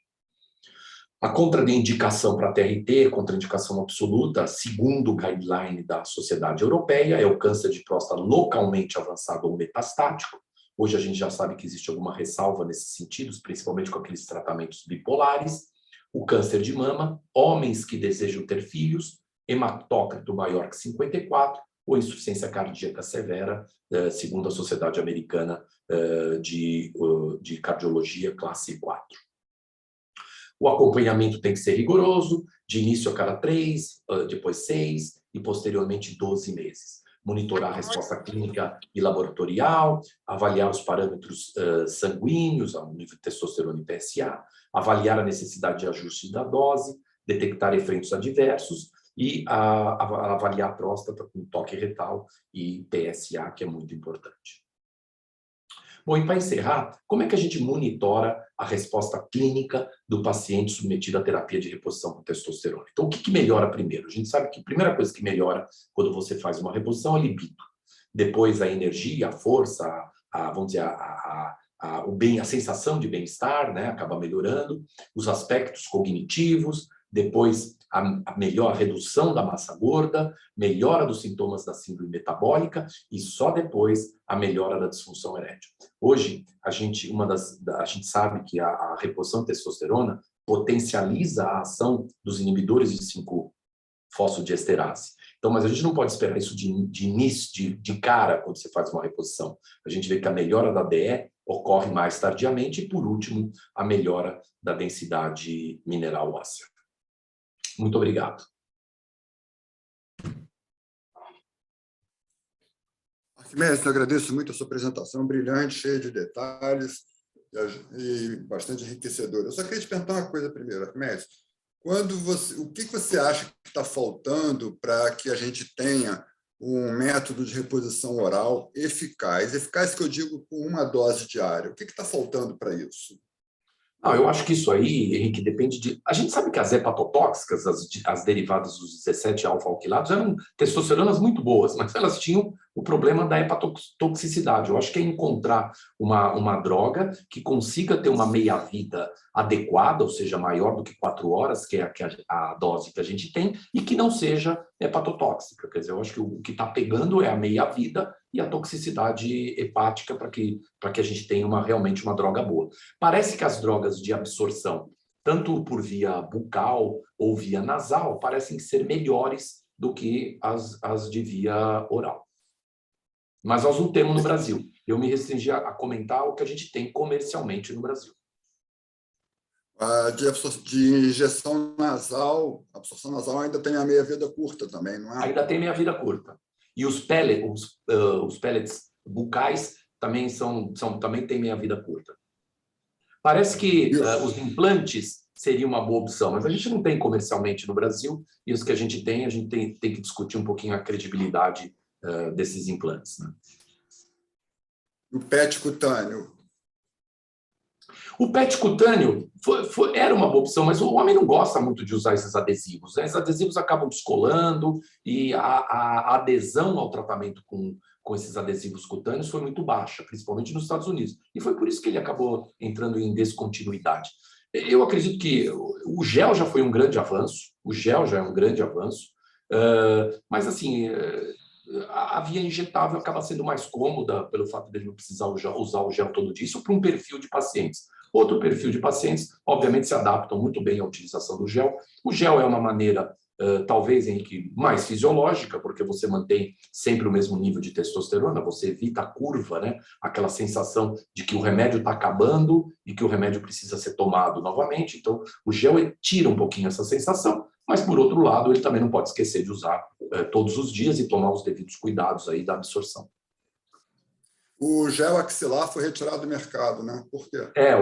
A contraindicação para TRT, contraindicação absoluta, segundo o guideline da Sociedade Europeia, é o câncer de próstata localmente avançado ou metastático. Hoje a gente já sabe que existe alguma ressalva nesses sentidos, principalmente com aqueles tratamentos bipolares. O câncer de mama, homens que desejam ter filhos, hematócrito maior que 54 ou insuficiência cardíaca severa, segundo a Sociedade Americana de Cardiologia, classe 4. O acompanhamento tem que ser rigoroso, de início a cada 3, depois 6 e posteriormente 12 meses. Monitorar a resposta clínica e laboratorial, avaliar os parâmetros sanguíneos, o nível de testosterona e PSA, avaliar a necessidade de ajuste da dose, detectar efeitos adversos e avaliar a próstata com toque retal e PSA, que é muito importante. Bom, e para encerrar, como é que a gente monitora a resposta clínica do paciente submetido à terapia de reposição com testosterona? Então, o que melhora primeiro? A gente sabe que a primeira coisa que melhora quando você faz uma reposição é a libido. Depois, a energia, a força, vamos dizer, a sensação de bem-estar, né, acaba melhorando. Os aspectos cognitivos, depois a melhor redução da massa gorda, melhora dos sintomas da síndrome metabólica e só depois a melhora da disfunção erétil. Hoje, a gente sabe que a reposição de testosterona potencializa a ação dos inibidores de 5-fosfodiesterase. Então, mas a gente não pode esperar isso de início, de cara, quando você faz uma reposição. A gente vê que a melhora da DE ocorre mais tardiamente e, por último, a melhora da densidade mineral óssea. Muito obrigado. Arquimedes, eu agradeço muito a sua apresentação, brilhante, cheia de detalhes e bastante enriquecedora. Eu só queria te perguntar uma coisa primeiro, Arquimedes. O que você acha que está faltando para que a gente tenha um método de reposição oral eficaz? Eficaz que eu digo com uma dose diária. O que está faltando para isso? Não, eu acho que isso aí, Henrique, depende de... A gente sabe que as hepatotóxicas, as derivadas dos 17-alfa-alquilados, eram testosteronas muito boas, mas elas tinham o problema da hepatotoxicidade. Eu acho que é encontrar uma droga que consiga ter uma meia-vida adequada, ou seja, maior do que 4 horas, que é a dose que a gente tem, e que não seja hepatotóxica. Quer dizer, eu acho que o que está pegando é a meia-vida e a toxicidade hepática para que a gente tenha realmente uma droga boa. Parece que as drogas de absorção, tanto por via bucal ou via nasal, parecem ser melhores do que as de via oral. Mas nós não temos no Brasil. Eu me restringi a comentar o que a gente tem comercialmente no Brasil. De injeção nasal, a absorção nasal ainda tem a meia-vida curta também, não é? Ainda tem meia-vida curta. E os pellets bucais também também têm meia-vida curta. Parece que os implantes seriam uma boa opção, mas a gente não tem comercialmente no Brasil, e os que a gente tem que discutir um pouquinho a credibilidade desses implantes. Né? O PET cutâneo? O PET cutâneo era uma boa opção, mas o homem não gosta muito de usar esses adesivos, né? Esses adesivos acabam descolando e a adesão ao tratamento com esses adesivos cutâneos foi muito baixa, principalmente nos Estados Unidos. E foi por isso que ele acabou entrando em descontinuidade. Eu acredito que o gel já foi um grande avanço, o gel já é um grande avanço, mas assim, a via injetável acaba sendo mais cômoda pelo fato de ele não precisar usar o gel todo dia, isso para um perfil de pacientes. Outro perfil de pacientes, obviamente, se adaptam muito bem à utilização do gel. O gel é uma maneira, talvez, Henrique, mais fisiológica, porque você mantém sempre o mesmo nível de testosterona, você evita a curva, né? Aquela sensação de que o remédio está acabando e que o remédio precisa ser tomado novamente. Então, o gel tira um pouquinho essa sensação, mas, por outro lado, ele também não pode esquecer de usar todos os dias e tomar os devidos cuidados aí da absorção. O gel axilar foi retirado do mercado, né? Por quê?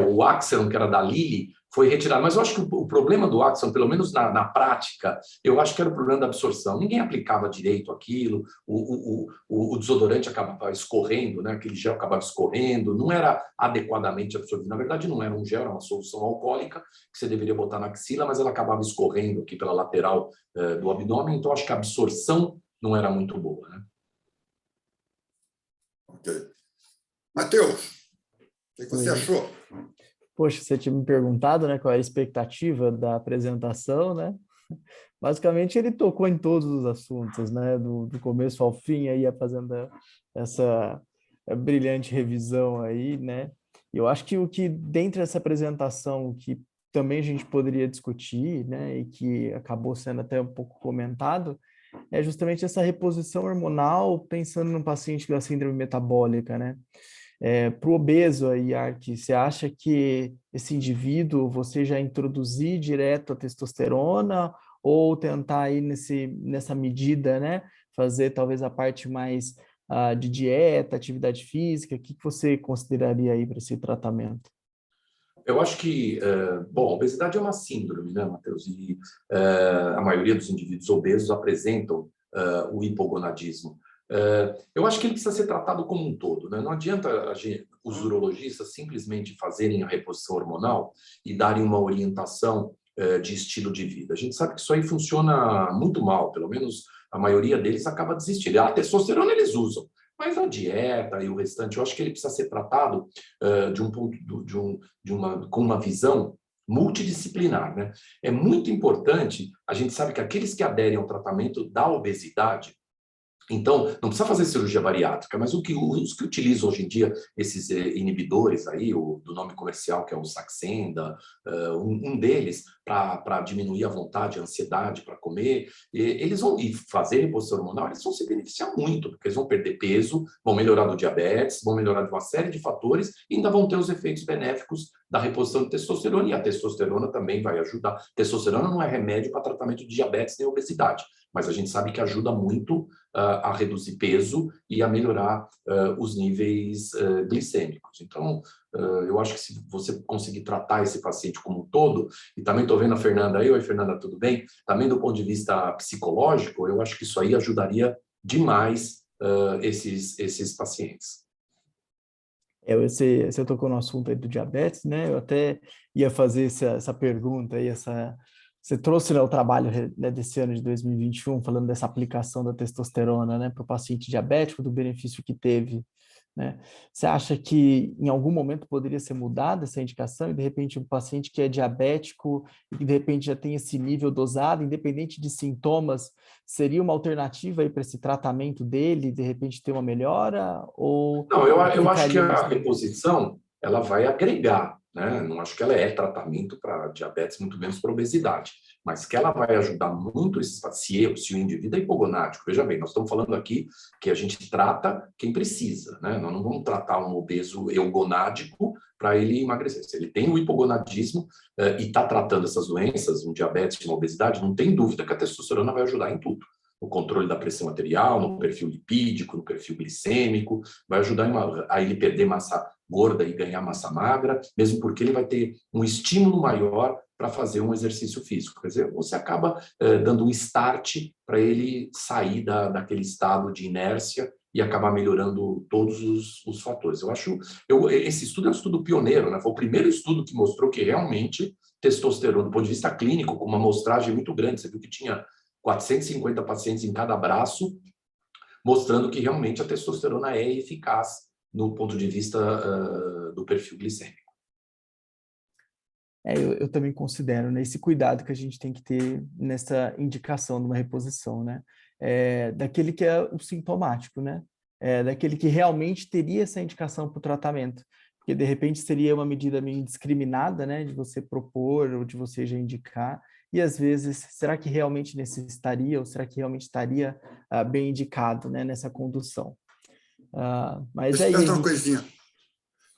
O Axion, que era da Lilly, foi retirado. Mas eu acho que o problema do Axion, pelo menos na prática, eu acho que era o problema da absorção. Ninguém aplicava direito aquilo, o desodorante acabava escorrendo, né? Aquele gel acabava escorrendo, não era adequadamente absorvido. Na verdade, não era um gel, era uma solução alcoólica que você deveria botar na axila, mas ela acabava escorrendo aqui pela lateral do abdômen, então acho que a absorção não era muito boa, né? Ok. Matheus, o que você achou? Poxa, você tinha me perguntado, né, qual era a expectativa da apresentação, né? Basicamente, ele tocou em todos os assuntos, né? Do começo ao fim, aí fazendo essa brilhante revisão aí, né? Eu acho que o que, dentro dessa apresentação, que também a gente poderia discutir, né, e que acabou sendo até um pouco comentado, é justamente essa reposição hormonal, pensando num paciente com síndrome metabólica, né? Para o obeso aí, Ark, você acha que esse indivíduo, você já introduzir direto a testosterona ou tentar aí nessa medida, né, fazer talvez a parte mais de dieta, atividade física? O que você consideraria aí para esse tratamento? Eu acho que, bom, a obesidade é uma síndrome, né, Matheus? E a maioria dos indivíduos obesos apresentam o hipogonadismo. Eu acho que ele precisa ser tratado como um todo, né? Não adianta os urologistas simplesmente fazerem a reposição hormonal e darem uma orientação de estilo de vida. A gente sabe que isso aí funciona muito mal, pelo menos a maioria deles acaba desistindo. A testosterona eles usam, mas a dieta e o restante, eu acho que ele precisa ser tratado com uma visão multidisciplinar, né? É muito importante, a gente sabe que aqueles que aderem ao tratamento da obesidade, então, não precisa fazer cirurgia bariátrica, mas os que utilizam hoje em dia esses inibidores aí, do nome comercial, que é o Saxenda, um deles, para diminuir a vontade, a ansiedade para comer, eles vão fazer reposição hormonal, eles vão se beneficiar muito, porque eles vão perder peso, vão melhorar do diabetes, vão melhorar de uma série de fatores e ainda vão ter os efeitos benéficos da reposição de testosterona, e a testosterona também vai ajudar. Testosterona não é remédio para tratamento de diabetes nem obesidade, mas a gente sabe que ajuda muito a reduzir peso e a melhorar os níveis glicêmicos. Então, eu acho que se você conseguir tratar esse paciente como um todo, e também estou vendo a Fernanda aí, oi Fernanda, tudo bem? Também do ponto de vista psicológico, eu acho que isso aí ajudaria demais esses pacientes. Você tocou no assunto aí do diabetes, né? Eu até ia fazer essa pergunta aí, você trouxe, né, o trabalho, né, desse ano de 2021, falando dessa aplicação da testosterona, né, para o paciente diabético, do benefício que teve, né? Você acha que em algum momento poderia ser mudada essa indicação e de repente um paciente que é diabético e que de repente já tem esse nível dosado, independente de sintomas, seria uma alternativa aí para esse tratamento dele, de repente ter uma melhora? Ou não, eu acho que ficaria a mesmo? reposição ela vai agregar, né? Não acho que ela é tratamento para diabetes, muito menos para obesidade, mas que ela vai ajudar muito esses pacientes, se o indivíduo é hipogonádico. Veja bem, nós estamos falando aqui que a gente trata quem precisa, né? Nós não vamos tratar um obeso eugonádico para ele emagrecer. Se ele tem o hipogonadismo e está tratando essas doenças, um diabetes, uma obesidade, não tem dúvida que a testosterona vai ajudar em tudo. No controle da pressão arterial, no perfil lipídico, no perfil glicêmico, vai ajudar a ele perder massa gorda e ganhar massa magra, mesmo porque ele vai ter um estímulo maior para fazer um exercício físico. Quer dizer, você acaba dando um start para ele sair daquele estado de inércia e acabar melhorando todos os fatores. Esse estudo é um estudo pioneiro, né? Foi o primeiro estudo que mostrou que realmente testosterona, do ponto de vista clínico, com uma amostragem muito grande, você viu que tinha 450 pacientes em cada braço, mostrando que realmente a testosterona é eficaz no ponto de vista do perfil glicêmico. Eu também considero, né, esse cuidado que a gente tem que ter nessa indicação de uma reposição, né? Daquele que é o sintomático, né? Daquele que realmente teria essa indicação para o tratamento. Porque, de repente, seria uma medida meio indiscriminada, né? De você propor ou de você já indicar. E, às vezes, será que realmente necessitaria ou será que realmente estaria bem indicado, né, nessa condução? Mas Deixa eu aí, perguntar uma Henrique. coisinha.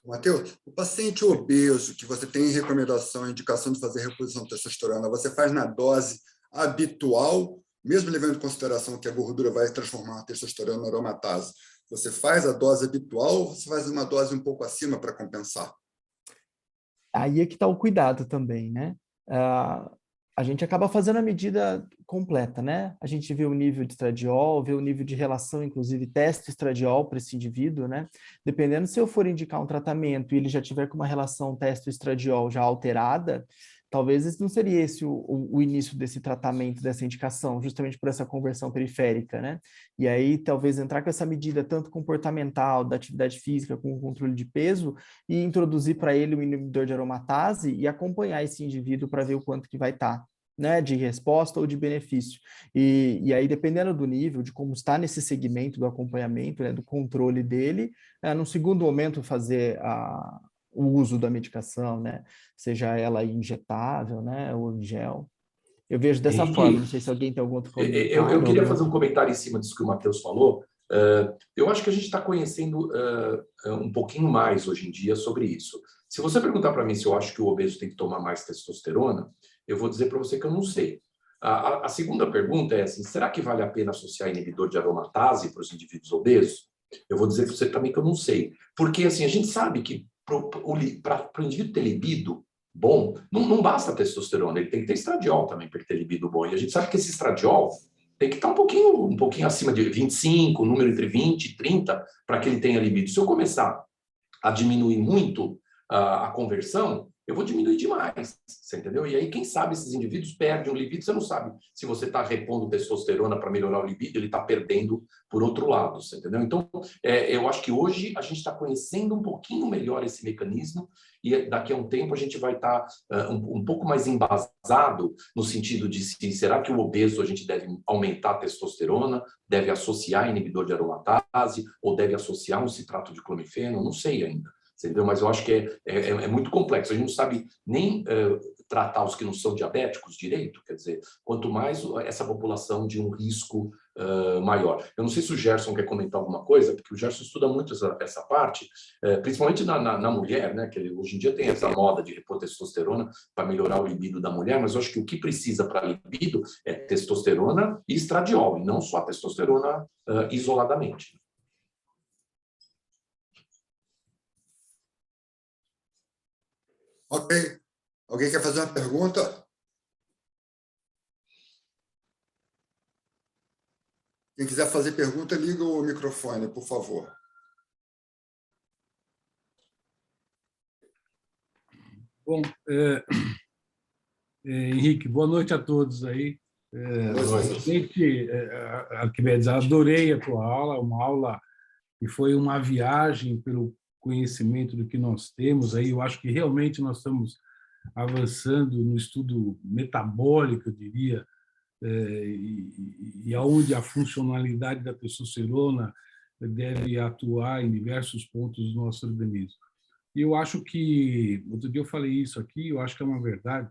Matheus, o paciente obeso que você tem recomendação, indicação de fazer reposição de testosterona, você faz na dose habitual, mesmo levando em consideração que a gordura vai transformar a testosterona em aromatase? Você faz a dose habitual ou você faz uma dose um pouco acima para compensar? Aí é que está o cuidado também, né? A gente acaba fazendo a medida completa, né? A gente vê o nível de estradiol, vê o nível de relação, inclusive, testo-estradiol para esse indivíduo, né? Dependendo se eu for indicar um tratamento e ele já tiver com uma relação testo-estradiol já alterada, talvez esse não seria esse o início desse tratamento, dessa indicação, justamente por essa conversão periférica, né? E aí, talvez entrar com essa medida tanto comportamental, da atividade física, com o controle de peso, e introduzir para ele um inibidor de aromatase e acompanhar esse indivíduo para ver o quanto que vai estar, né, de resposta ou de benefício. E aí, dependendo do nível, de como está nesse segmento do acompanhamento, né, do controle dele, no segundo momento fazer o uso da medicação, né, seja ela injetável, né, ou em gel. Eu vejo dessa forma, não sei se alguém tem algum outro comentário. Eu queria fazer um comentário em cima disso que o Matheus falou. Eu acho que a gente está conhecendo um pouquinho mais hoje em dia sobre isso. Se você perguntar para mim se eu acho que o obeso tem que tomar mais testosterona, eu vou dizer para você que eu não sei. A segunda pergunta é assim, será que vale a pena associar inibidor de aromatase para os indivíduos obesos? Eu vou dizer para você também que eu não sei. Porque assim, a gente sabe que para o indivíduo ter libido bom, não basta testosterona, ele tem que ter estradiol também para ele ter libido bom. E a gente sabe que esse estradiol tem que estar um pouquinho acima de 25, número entre 20 e 30, para que ele tenha libido. Se eu começar a diminuir muito a conversão, eu vou diminuir demais, você entendeu? E aí, quem sabe esses indivíduos perdem o libido, você não sabe se você está repondo testosterona para melhorar o libido, ele está perdendo por outro lado, você entendeu? Então, eu acho que hoje a gente está conhecendo um pouquinho melhor esse mecanismo e daqui a um tempo a gente vai estar um pouco mais embasado no sentido de será que o obeso a gente deve aumentar a testosterona, deve associar inibidor de aromatase ou deve associar um citrato de clomifeno, não sei ainda. Entendeu? Mas eu acho que é muito complexo. A gente não sabe nem tratar os que não são diabéticos direito, quer dizer, quanto mais essa população de um risco maior. Eu não sei se o Gerson quer comentar alguma coisa, porque o Gerson estuda muito essa parte, principalmente na mulher, né? Que hoje em dia tem essa moda de repor testosterona para melhorar o libido da mulher, mas eu acho que o que precisa para libido é testosterona e estradiol, e não só a testosterona isoladamente. Ok. Alguém quer fazer uma pergunta? Quem quiser fazer pergunta, liga o microfone, por favor. Bom, Henrique, boa noite a todos aí. Arquimedes, adorei a tua aula, uma aula que foi uma viagem pelo conhecimento do que nós temos aí. Eu acho que realmente nós estamos avançando no estudo metabólico, eu diria, e aonde a funcionalidade da testosterona deve atuar em diversos pontos do nosso organismo. E eu acho que, outro dia eu falei isso aqui, eu acho que é uma verdade,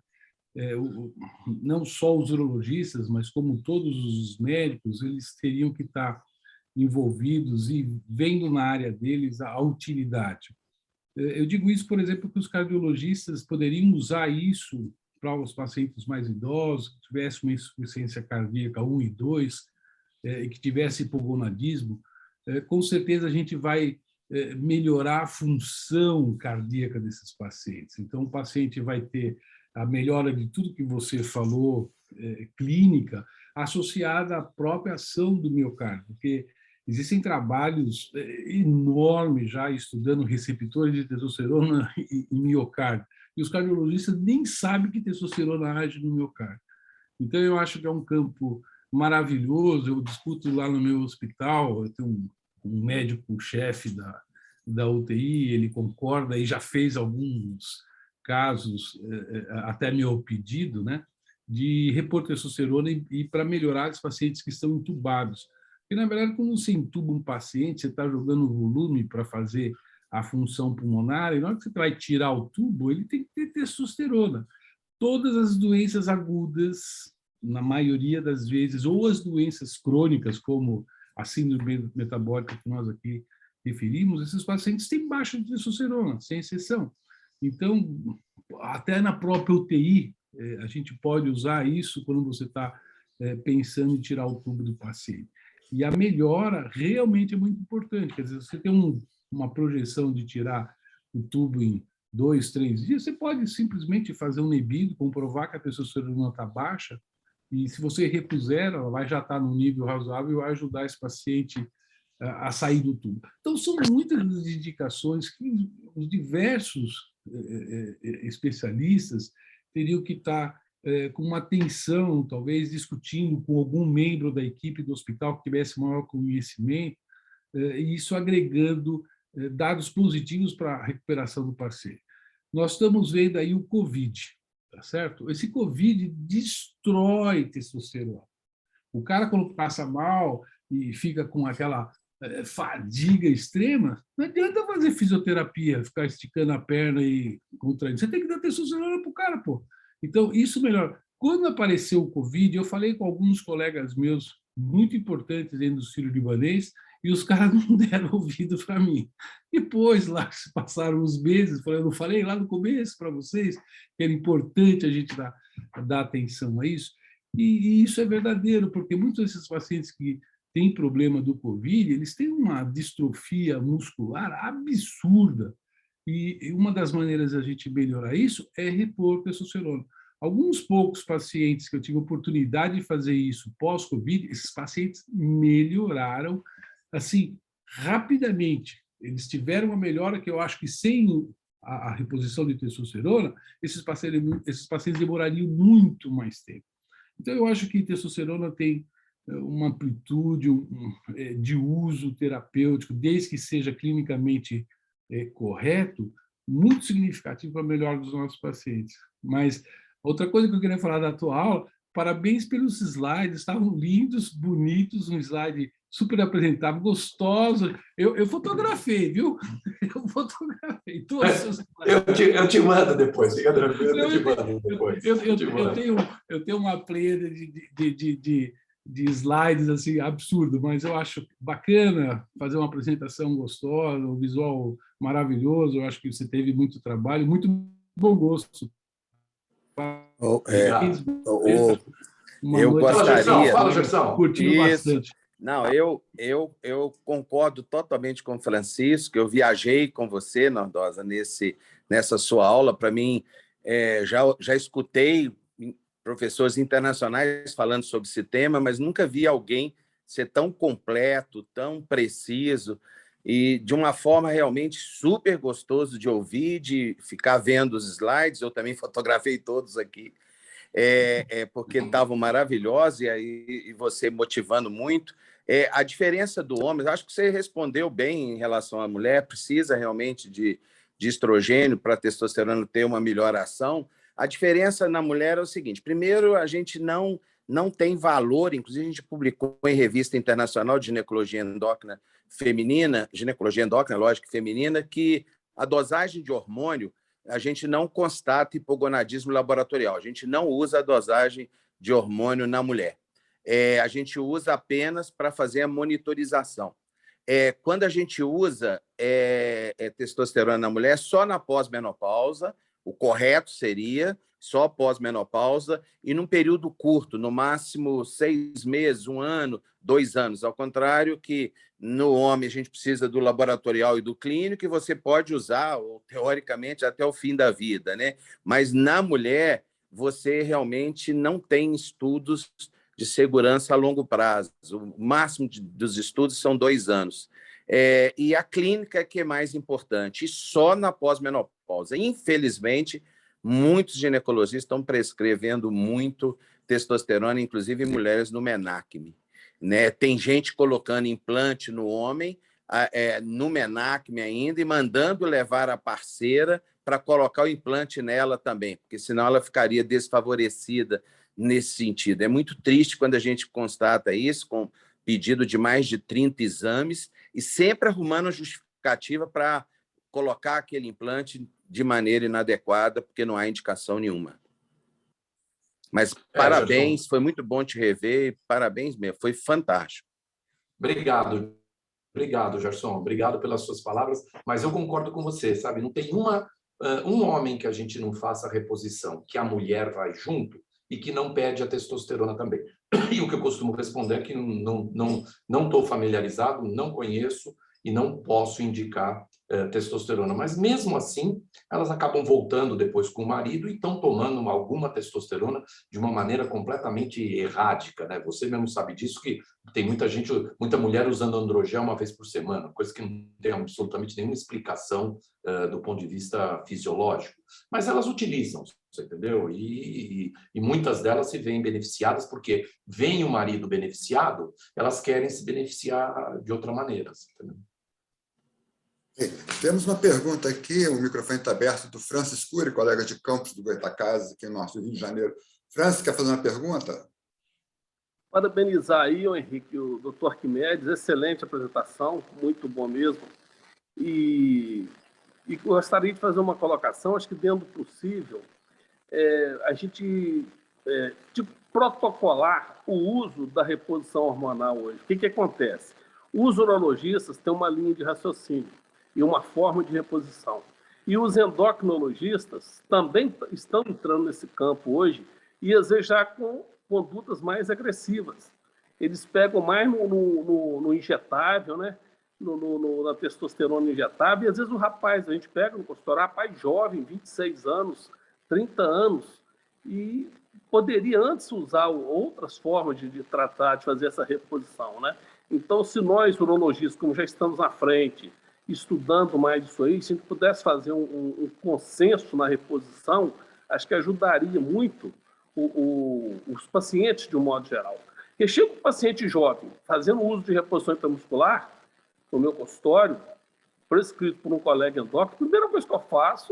não só os urologistas, mas como todos os médicos, eles teriam que estar envolvidos e vendo na área deles a utilidade. Eu digo isso, por exemplo, que os cardiologistas poderiam usar isso para os pacientes mais idosos, que tivesse uma insuficiência cardíaca 1 e 2, e que tivesse hipogonadismo. Com certeza a gente vai melhorar a função cardíaca desses pacientes. Então, o paciente vai ter a melhora de tudo que você falou, clínica, associada à própria ação do miocárdio, porque Existem trabalhos enormes já estudando receptores de testosterona e miocárdio. E os cardiologistas nem sabem que testosterona age no miocárdio. Então, eu acho que é um campo maravilhoso. Eu discuto lá no meu hospital, eu tenho um médico-chefe da UTI, ele concorda e já fez alguns casos, até meu pedido, né, de repor testosterona e para melhorar os pacientes que estão entubados. Porque, na verdade, quando você entuba um paciente, você está jogando volume para fazer a função pulmonar, e na hora que você vai tirar o tubo, ele tem que ter testosterona. Todas as doenças agudas, na maioria das vezes, ou as doenças crônicas, como a síndrome metabólica que nós aqui referimos, esses pacientes têm baixa de testosterona, sem exceção. Então, até na própria UTI, a gente pode usar isso quando você está pensando em tirar o tubo do paciente. E a melhora realmente é muito importante. Quer dizer, você tem uma projeção de tirar o tubo em 2, 3 dias, você pode simplesmente fazer um nebido, comprovar que a testosterona está baixa, e se você repuser, ela vai já estar no nível razoável e vai ajudar esse paciente a sair do tubo. Então, são muitas as indicações que os diversos especialistas teriam que estar com uma atenção, talvez discutindo com algum membro da equipe do hospital que tivesse maior conhecimento, e isso agregando dados positivos para a recuperação do parceiro. Nós estamos vendo aí o Covid, tá certo? Esse Covid destrói testosterona. O cara, quando passa mal e fica com aquela fadiga extrema, não adianta fazer fisioterapia, ficar esticando a perna e contraindo. Você tem que dar testosterona para o cara, pô. Então, isso melhora. Quando apareceu o Covid, eu falei com alguns colegas meus muito importantes dentro do sírio-libanês, e os caras não deram ouvido para mim. Depois, lá se passaram uns meses, eu não falei lá no começo para vocês que era importante a gente dar atenção a isso? E isso é verdadeiro, porque muitos desses pacientes que têm problema do Covid, eles têm uma distrofia muscular absurda. E uma das maneiras de a gente melhorar isso é repor testosterona. Alguns poucos pacientes que eu tive oportunidade de fazer isso pós-Covid, esses pacientes melhoraram assim rapidamente. Eles tiveram uma melhora que eu acho que sem a reposição de testosterona, esses pacientes demorariam muito mais tempo. Então, eu acho que testosterona tem uma amplitude de uso terapêutico, desde que seja clinicamente correto, muito significativo para a melhora dos nossos pacientes. Mas outra coisa que eu queria falar da tua aula, parabéns pelos slides, estavam lindos, bonitos, um slide super apresentável, gostoso. Eu fotografei, viu? Eu fotografei todos. Eu te mando depois, fica tranquilo, eu te mando depois. Eu tenho uma plena de slides assim absurdo, mas eu acho bacana fazer uma apresentação gostosa, um visual maravilhoso. Eu acho que você teve muito trabalho, muito bom gosto. Eu gostaria. Fala, Gerson. Curtindo bastante. Não, eu concordo totalmente com o Francisco. Eu viajei com você, Nordosa, nessa sua aula. Para mim, já escutei professores internacionais falando sobre esse tema, mas nunca vi alguém ser tão completo, tão preciso e de uma forma realmente super gostoso de ouvir, de ficar vendo os slides. Eu também fotografei todos aqui, porque estavam maravilhosos e você motivando muito. A diferença do homem, acho que você respondeu bem em relação à mulher, precisa realmente de estrogênio para a testosterona ter uma melhor ação. A diferença na mulher é o seguinte: primeiro, a gente não tem valor, inclusive a gente publicou em revista internacional de ginecologia endócrina feminina, lógico, feminina, que a dosagem de hormônio, a gente não constata hipogonadismo laboratorial, a gente não usa a dosagem de hormônio na mulher. A gente usa apenas para fazer a monitorização. Quando a gente usa testosterona na mulher, só na pós-menopausa, o correto seria só pós-menopausa e num período curto, no máximo 6 meses, 1 ano, 2 anos. Ao contrário que no homem a gente precisa do laboratorial e do clínico, que você pode usar, ou, teoricamente, até o fim da vida, né? Mas na mulher, você realmente não tem estudos de segurança a longo prazo. O máximo dos estudos são 2 anos. E a clínica é que é mais importante, e só na pós-menopausa. Infelizmente, muitos ginecologistas estão prescrevendo muito testosterona, inclusive mulheres no menacme. Né? Tem gente colocando implante no homem, no menacme ainda, e mandando levar a parceira para colocar o implante nela também, porque senão ela ficaria desfavorecida nesse sentido. É muito triste quando a gente constata isso, com pedido de mais de 30 exames, e sempre arrumando justificativa para colocar aquele implante de maneira inadequada, porque não há indicação nenhuma. Mas parabéns, Gerson, foi muito bom te rever, parabéns mesmo, foi fantástico. obrigado. Obrigado, Gerson. Obrigado pelas suas palavras, mas eu concordo com você, sabe? Não tem um homem que a gente não faça a reposição, que a mulher vai junto e que não pede a testosterona também. E o que eu costumo responder é que não estou familiarizado, não conheço e não posso indicar testosterona. Mas mesmo assim, elas acabam voltando depois com o marido e estão tomando alguma testosterona de uma maneira completamente errática, né? Você mesmo sabe disso, que tem muita mulher usando androgel uma vez por semana, coisa que não tem absolutamente nenhuma explicação do ponto de vista fisiológico. Mas elas utilizam, você entendeu? E muitas delas se veem beneficiadas porque vem o marido beneficiado, elas querem se beneficiar de outra maneira, entendeu? Temos uma pergunta aqui, o microfone está aberto, do Francis Cury, colega de campus do Goitacazes, aqui no norte do Rio de Janeiro. Francis, quer fazer uma pergunta? Parabenizar aí, Henrique, o doutor Arquimedes, excelente apresentação, muito bom mesmo. E gostaria de fazer uma colocação, acho que dentro do possível, a gente de protocolar o uso da reposição hormonal hoje. O que acontece? Os urologistas têm uma linha de raciocínio e uma forma de reposição. E os endocrinologistas também estão entrando nesse campo hoje, e às vezes já com condutas mais agressivas. Eles pegam mais no injetável, né? Na testosterona injetável, e às vezes o rapaz, a gente pega no consultório, rapaz jovem, 26 anos, 30 anos, e poderia antes usar outras formas de tratar, de fazer essa reposição, né? Então, se nós, urologistas, como já estamos à frente, estudando mais isso aí, se a gente pudesse fazer um consenso na reposição, acho que ajudaria muito os pacientes de um modo geral. Porque chega um paciente jovem fazendo uso de reposição intramuscular no meu consultório, prescrito por um colega endócrino, a primeira coisa que eu faço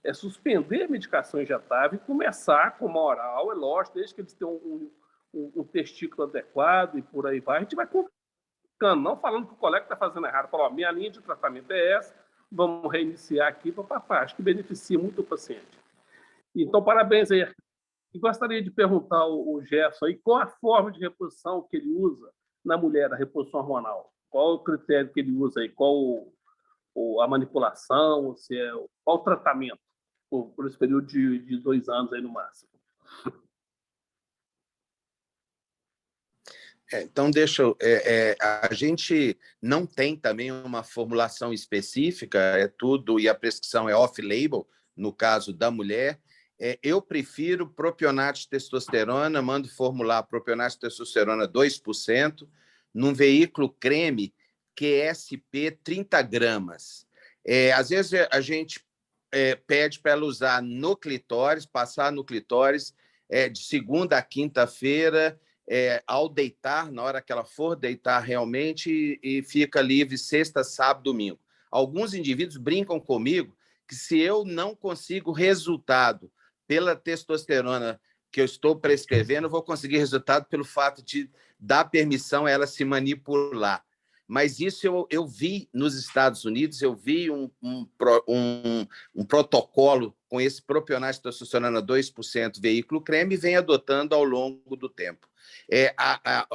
é suspender a medicação injetável e começar com uma oral, é lógico, desde que eles tenham um testículo adequado e por aí vai, a gente vai não falando que o colega está fazendo errado, fala, minha linha de tratamento é essa, vamos reiniciar aqui, papapá. Acho que beneficia muito o paciente. Então, parabéns aí. E gostaria de perguntar ao Gerson aí, qual a forma de reposição que ele usa na mulher, a reposição hormonal? Qual o critério que ele usa aí? Qual a manipulação? Qual o tratamento por esse período de 2 anos aí no máximo? Então, a gente não tem também uma formulação específica, é tudo, e a prescrição é off-label, no caso da mulher. Eu prefiro propionato de testosterona, mando formular propionato de testosterona 2%, num veículo creme QSP 30 gramas. Às vezes a gente pede para ela usar no clitóris, passar no clitóris de segunda a quinta-feira, ao deitar, na hora que ela for deitar realmente, e fica livre sexta, sábado, domingo. Alguns indivíduos brincam comigo que se eu não consigo resultado pela testosterona que eu estou prescrevendo, eu vou conseguir resultado pelo fato de dar permissão a ela se manipular. Mas isso eu vi nos Estados Unidos, eu vi um protocolo com esse propionato de testosterona 2% veículo creme e vem adotando ao longo do tempo.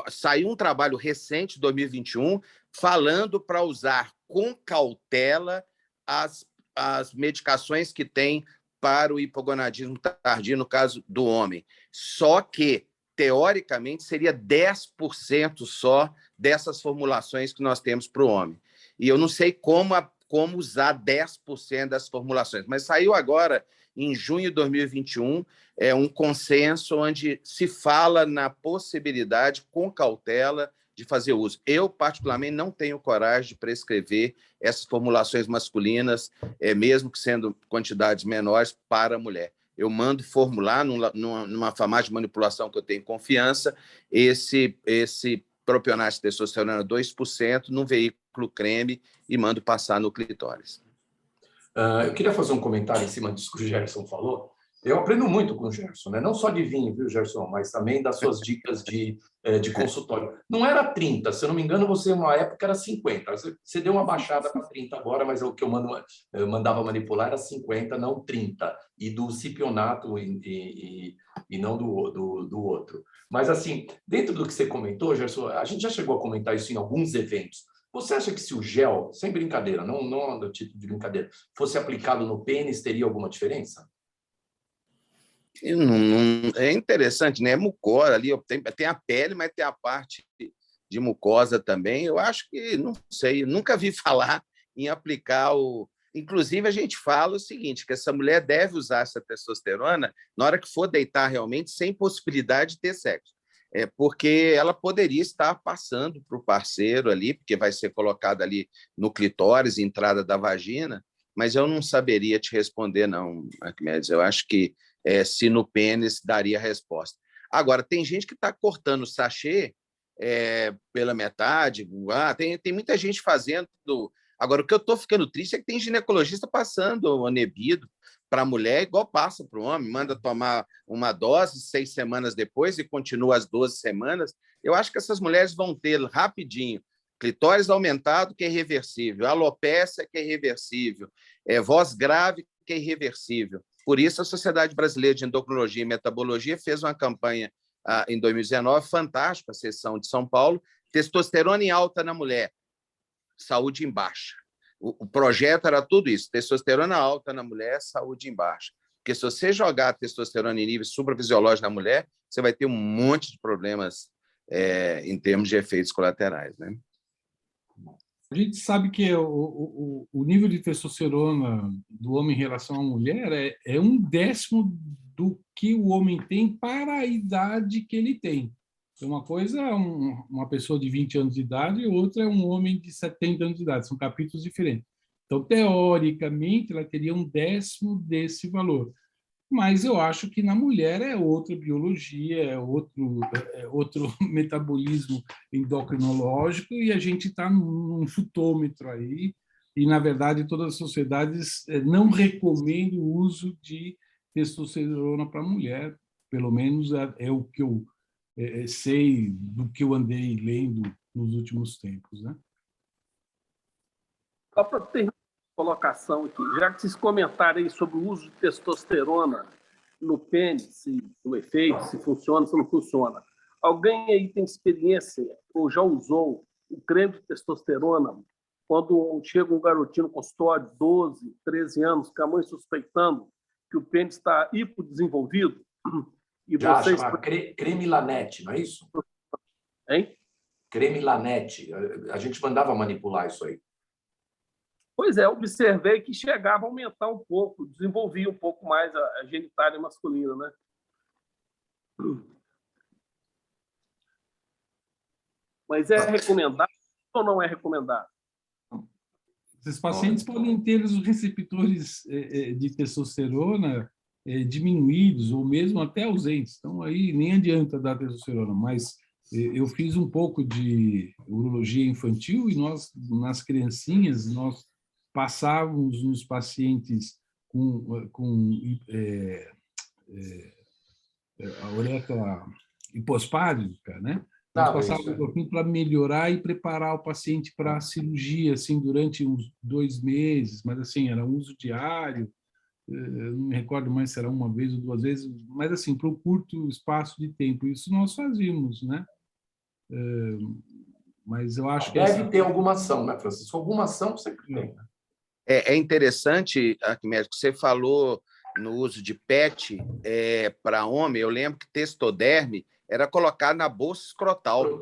Saiu um trabalho recente, 2021, falando para usar com cautela as medicações que tem para o hipogonadismo tardio, no caso do homem. Só que, teoricamente, seria 10% só dessas formulações que nós temos para o homem. E eu não sei como usar 10% das formulações, mas saiu agora, em junho de 2021, um consenso onde se fala na possibilidade, com cautela, de fazer uso. Eu, particularmente, não tenho coragem de prescrever essas formulações masculinas, mesmo que sendo quantidades menores, para a mulher. Eu mando formular numa farmácia de manipulação que eu tenho confiança, esse propionato de testosterona 2% num veículo creme e mando passar no clitóris. Eu queria fazer um comentário em cima disso que o Gerson falou. Eu aprendo muito com o Gerson, né? Não só de vinho, viu, Gerson, mas também das suas dicas de consultório. Não era 30, se eu não me engano, você, uma época, era 50. Você deu uma baixada para 30 agora, mas o que eu mandava manipular era 50, não 30. E do cipionato e não do outro. Mas, assim, dentro do que você comentou, Gerson, a gente já chegou a comentar isso em alguns eventos. Você acha que se o gel, sem brincadeira, não do tipo de brincadeira, fosse aplicado no pênis, teria alguma diferença? É interessante, né? É mucosa ali, tem a pele, mas tem a parte de mucosa também. Eu acho que, não sei, nunca vi falar em aplicar o... Inclusive, a gente fala o seguinte, que essa mulher deve usar essa testosterona na hora que for deitar realmente, sem possibilidade de ter sexo. Porque ela poderia estar passando para o parceiro ali, porque vai ser colocada ali no clitóris, entrada da vagina, mas eu não saberia te responder, não, Arquimedes. Eu acho que se no pênis daria a resposta. Agora, tem gente que está cortando o sachê pela metade, tem muita gente fazendo. Agora, o que eu estou ficando triste é que tem ginecologista passando o Anebido para a mulher, igual passa para o homem, manda tomar uma dose 6 semanas depois e continua as 12 semanas. Eu acho que essas mulheres vão ter rapidinho clitóris aumentado, que é irreversível, alopécia, que é irreversível, voz grave, que é irreversível. Por isso, a Sociedade Brasileira de Endocrinologia e Metabologia fez uma campanha em 2019, fantástica, a sessão de São Paulo, testosterona em alta na mulher, saúde em baixa. O projeto era tudo isso, testosterona alta na mulher, saúde em baixa. Porque se você jogar a testosterona em níveis suprafisiológicos na mulher, você vai ter um monte de problemas em termos de efeitos colaterais, né? A gente sabe que o nível de testosterona do homem em relação à mulher é 1/10 do que o homem tem para a idade que ele tem. Uma coisa é uma pessoa de 20 anos de idade e outra é um homem de 70 anos de idade. São capítulos diferentes. Então, teoricamente, ela teria 1/10 desse valor. Mas eu acho que na mulher é outra biologia, é outro metabolismo endocrinológico, e a gente está num chutômetro aí, e, na verdade, todas as sociedades não recomendam o uso de testosterona para a mulher, pelo menos é o que eu sei do que eu andei lendo nos últimos tempos, né? Só para terminar a colocação aqui, já que vocês comentaram aí sobre o uso de testosterona no pênis, o efeito, se funciona, se não funciona. Alguém aí tem experiência ou já usou o creme de testosterona quando chega um garotinho no consultório, 12, 13 anos, com a mãe suspeitando que o pênis está hipodesenvolvido? E Já, vocês... chama creme Lanete, não é isso? Hein? Creme Lanete. A gente mandava manipular isso aí. Pois é, observei que chegava a aumentar um pouco, desenvolvia um pouco mais a genitália masculina, né? Mas é recomendado ou não é recomendado? Esses pacientes podem ter os receptores de testosterona diminuídos ou mesmo até ausentes. Então, aí nem adianta dar testosterona. Mas eu fiz um pouco de urologia infantil e nós, nas criancinhas, nós passávamos nos pacientes com a uretra hipospádica, né? Nós passávamos um pouquinho para melhorar e preparar o paciente para a cirurgia, assim, durante uns 2 meses, mas, assim, era uso diário, eu não me recordo mais se era 1 vez ou 2 vezes, mas, assim, para um curto espaço de tempo. Isso nós fazíamos, né? Mas eu acho que... Deve ter alguma ação, né, Francisco? Alguma ação sempre tem, né? É interessante, Arquimedes, que você falou no uso de PET para homem. Eu lembro que testoderme era colocado na bolsa escrotal.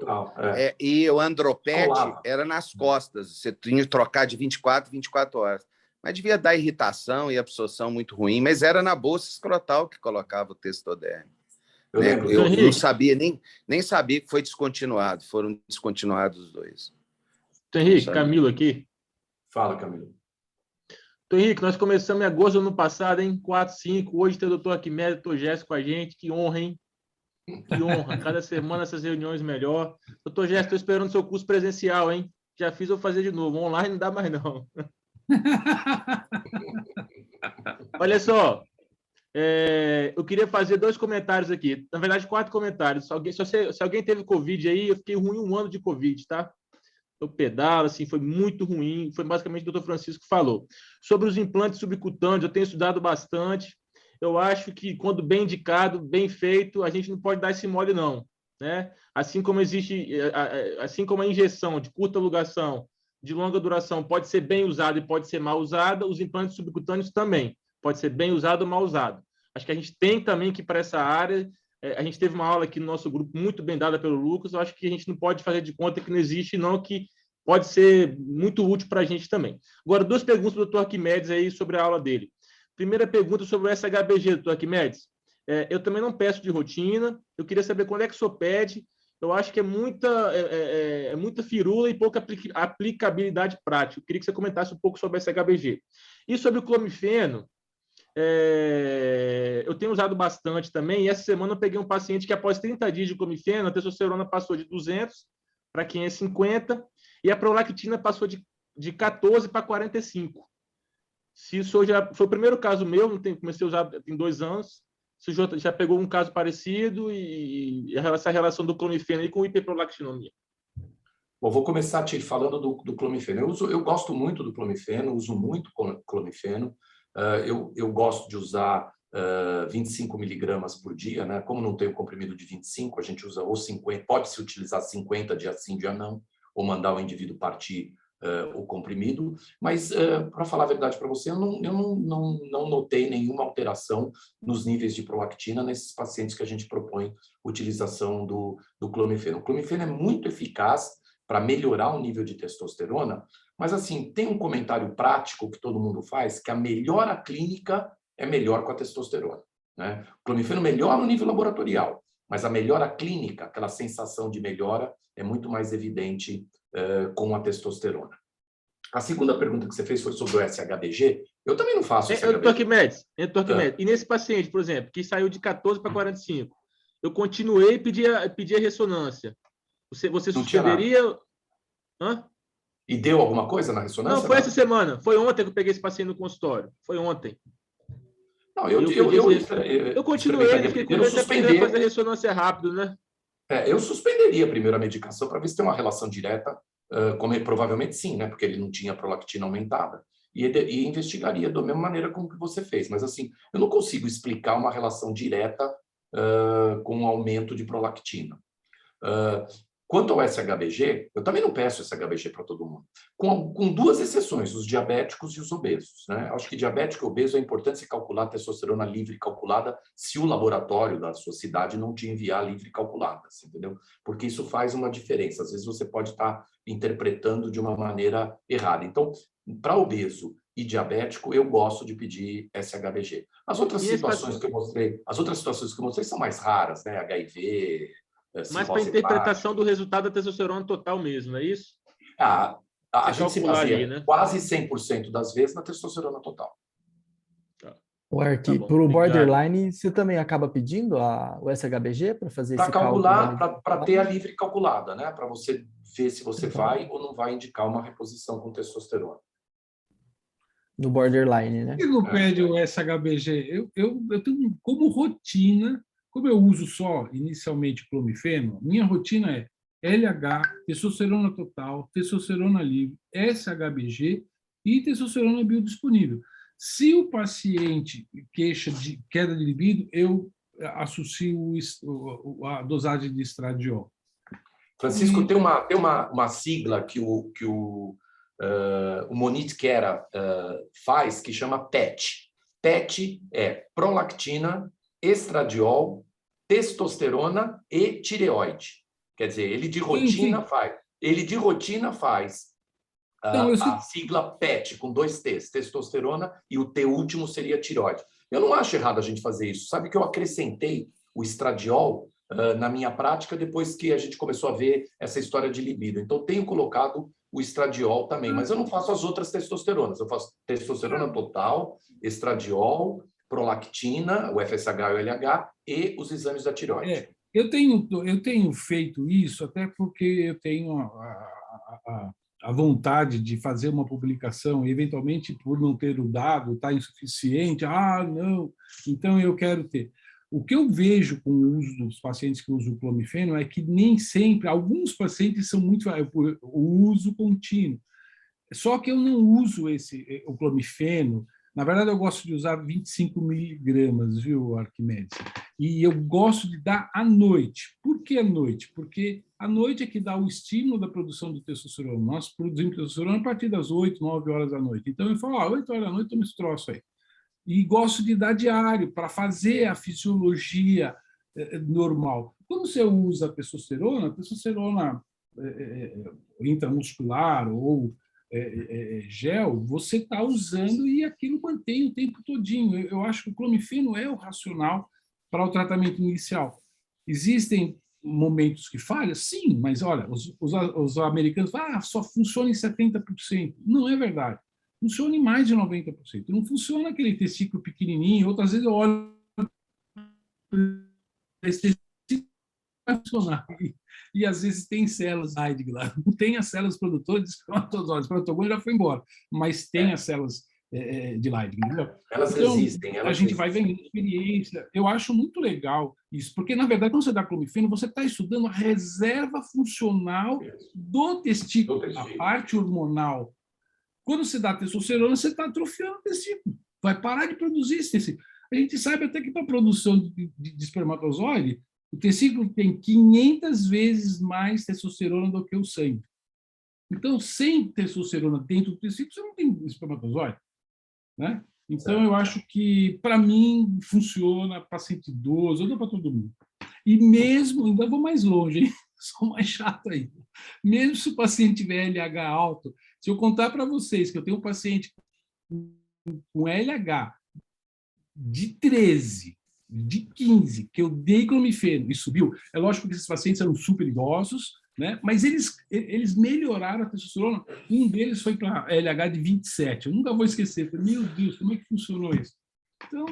E o andropet era nas costas. Você tinha que trocar de 24 horas. mas devia dar irritação e absorção muito ruim, mas era na bolsa escrotal que colocava o Testoderm. Eu Né? lembro. Eu não sabia, nem sabia que foi descontinuado, foram descontinuados os dois. Henrique, Camilo aqui. Fala, Camilo. Henrique, nós começamos em agosto do ano passado, hein? 4, 5. Hoje tem o doutor Arquimedes, doutor Gerson com a gente. Que honra, hein? Que honra. Cada semana essas reuniões melhor. Doutor Gerson, estou esperando o seu curso presencial, hein? Já fiz, vou fazer de novo. Online não dá mais, não. Olha só. Eu queria fazer 2 comentários aqui. Na verdade, 4 comentários. Se alguém teve Covid aí, eu fiquei ruim 1 ano de Covid, tá? Eu pedalo, assim, foi muito ruim. Foi basicamente o doutor Francisco falou. Sobre os implantes subcutâneos, eu tenho estudado bastante. Eu acho que, quando bem indicado, bem feito, a gente não pode dar esse mole, não. Né? Assim como a injeção de curta duração, de longa duração, pode ser bem usada e pode ser mal usada, os implantes subcutâneos também. Pode ser bem usado ou mal usado. Acho que a gente tem também que ir para essa área. A gente teve uma aula aqui no nosso grupo muito bem dada pelo Lucas. Eu acho que a gente não pode fazer de conta que não existe, não, que pode ser muito útil para a gente também. Agora, 2 perguntas para o doutor Arquimedes aí sobre a aula dele. Primeira pergunta sobre o SHBG, doutor Arquimedes. Eu também não peço de rotina. Eu queria saber quando é que o senhor pede. Eu acho que é muita firula e pouca aplicabilidade prática. Eu queria que você comentasse um pouco sobre o SHBG. E sobre o clomifeno, eu tenho usado bastante também, e essa semana eu peguei um paciente que, após 30 dias de clomifeno, a testosterona passou de 200 para 550 e a prolactina passou de 14 para 45. Se isso já foi o primeiro caso meu, comecei a usar tem 2 anos, se já pegou um caso parecido e essa relação do clomifeno aí com hiperprolactinomia. Bom, vou começar te falando do clomifeno. Eu gosto muito do clomifeno, uso muito clomifeno. Eu gosto de usar 25 miligramas por dia, né? Como não tem o comprimido de 25, a gente usa ou 50, pode-se utilizar 50 dia sim, dia não, ou mandar o indivíduo partir o comprimido, mas, para falar a verdade para você, eu não notei nenhuma alteração nos níveis de prolactina nesses pacientes que a gente propõe utilização do clomifeno. O clomifeno é muito eficaz para melhorar o nível de testosterona, mas, assim, tem um comentário prático que todo mundo faz, que a melhora clínica é melhor com a testosterona, né? O clomifeno melhora o nível laboratorial, mas a melhora clínica, aquela sensação de melhora, é muito mais evidente com a testosterona. A segunda pergunta que você fez foi sobre o SHBG. Eu também não faço SHBG. Doutor Arquimedes. E nesse paciente, por exemplo, que saiu de 14 para 45, eu continuei e pedi a ressonância. Você suspenderia? Hã? E deu alguma coisa na ressonância? Não, foi essa semana. Foi ontem que eu peguei esse paciente no consultório. Foi ontem. Não, eu continuei, fiquei com medo de fazer ressonância rápido, né? Eu suspenderia primeiro a medicação para ver se tem uma relação direta, como provavelmente sim, né? Porque ele não tinha prolactina aumentada. E investigaria da mesma maneira como que você fez. Mas, assim, eu não consigo explicar uma relação direta com o aumento de prolactina. Quanto ao SHBG, eu também não peço SHBG para todo mundo, com 2 exceções, os diabéticos e os obesos, né? Acho que diabético e obeso é importante você calcular a testosterona livre calculada se o laboratório da sua cidade não te enviar livre calculada, entendeu? Porque isso faz uma diferença. Às vezes você pode estar interpretando de uma maneira errada. Então, para obeso e diabético, eu gosto de pedir SHBG. As outras situações que eu mostrei são mais raras, né? HIV... Mas para a interpretação do resultado da testosterona total mesmo, não é isso? A gente se baseia ali, né? Quase 100% das vezes na testosterona total. O Arqui, para o borderline, você também acaba pedindo o SHBG para fazer esse cálculo? Para calcular, para ter a livre calculada, né? Para você ver se você vai ou não vai indicar uma reposição com testosterona. No borderline, né? E não pede o SHBG? Eu tenho como rotina. Como eu uso só, inicialmente, clomifeno, minha rotina é LH, testosterona total, testosterona livre, SHBG e testosterona biodisponível. Se o paciente queixa de queda de libido, eu associo a dosagem de estradiol. Francisco, tem uma sigla que o Moniz Kera faz, que chama PET. PET é prolactina, estradiol, testosterona e tireoide. Quer dizer, ele de rotina faz a sigla PET, com 2 T's, testosterona, e o T último seria tireoide. Eu não acho errado a gente fazer isso. Sabe que eu acrescentei o estradiol na minha prática depois que a gente começou a ver essa história de libido. Então, tenho colocado o estradiol também, mas eu não faço as outras testosteronas. Eu faço testosterona total, estradiol, prolactina, o FSH e o LH, e os exames da tireoide. Eu tenho feito isso até porque eu tenho a vontade de fazer uma publicação, e eventualmente, por não ter o dado, está insuficiente, não, então eu quero ter. O que eu vejo com o uso dos pacientes que usam o clomifeno é que nem sempre, alguns pacientes são muito o uso contínuo. Só que eu não uso o clomifeno. Na verdade, eu gosto de usar 25 miligramas, viu, Arquimedes? E eu gosto de dar à noite. Por que à noite? Porque à noite é que dá o estímulo da produção de testosterona. Nós produzimos testosterona a partir das 8, 9 horas da noite. Então, eu falo, 8 horas da noite, toma esse troço aí. E gosto de dar diário, para fazer a fisiologia normal. Quando você usa a testosterona intramuscular ou gel, você está usando e aquilo mantém o tempo todinho. Eu acho que o clomifeno é o racional para o tratamento inicial. Existem momentos que falha? Sim, mas olha, os americanos falam, só funciona em 70%. Não é verdade. Funciona em mais de 90%. Não funciona aquele testículo pequenininho. Outras vezes eu olho esse testículo vai funcionar. E às vezes tem células Leydig lá. Não tem as células produtoras de espermatozoides. O espermatogônio já foi embora, mas tem as células de Leydig. Elas então, existem. A gente vai vendo experiência. Eu acho muito legal isso, porque, na verdade, quando você dá clomifeno, você está estudando a reserva funcional do testículo, a parte hormonal. Quando você dá testosterona, você está atrofiando o testículo. Vai parar de produzir esse testículo. A gente sabe até que para a produção de espermatozoide, o testículo tem 500 vezes mais testosterona do que o sangue. Então, sem testosterona dentro do testículo, você não tem espermatozoide, né? Então, eu acho que, para mim, funciona paciente idoso, eu dou para todo mundo. E mesmo, ainda vou mais longe, hein? Sou mais chato aí. Mesmo se o paciente tiver LH alto, se eu contar para vocês que eu tenho um paciente com LH de 13, de 15, que eu dei clomifeno e subiu, é lógico que esses pacientes eram super idosos, né? Mas eles melhoraram a testosterona. Um deles foi para LH de 27. Eu nunca vou esquecer. Falei, meu Deus, como é que funcionou isso? Então,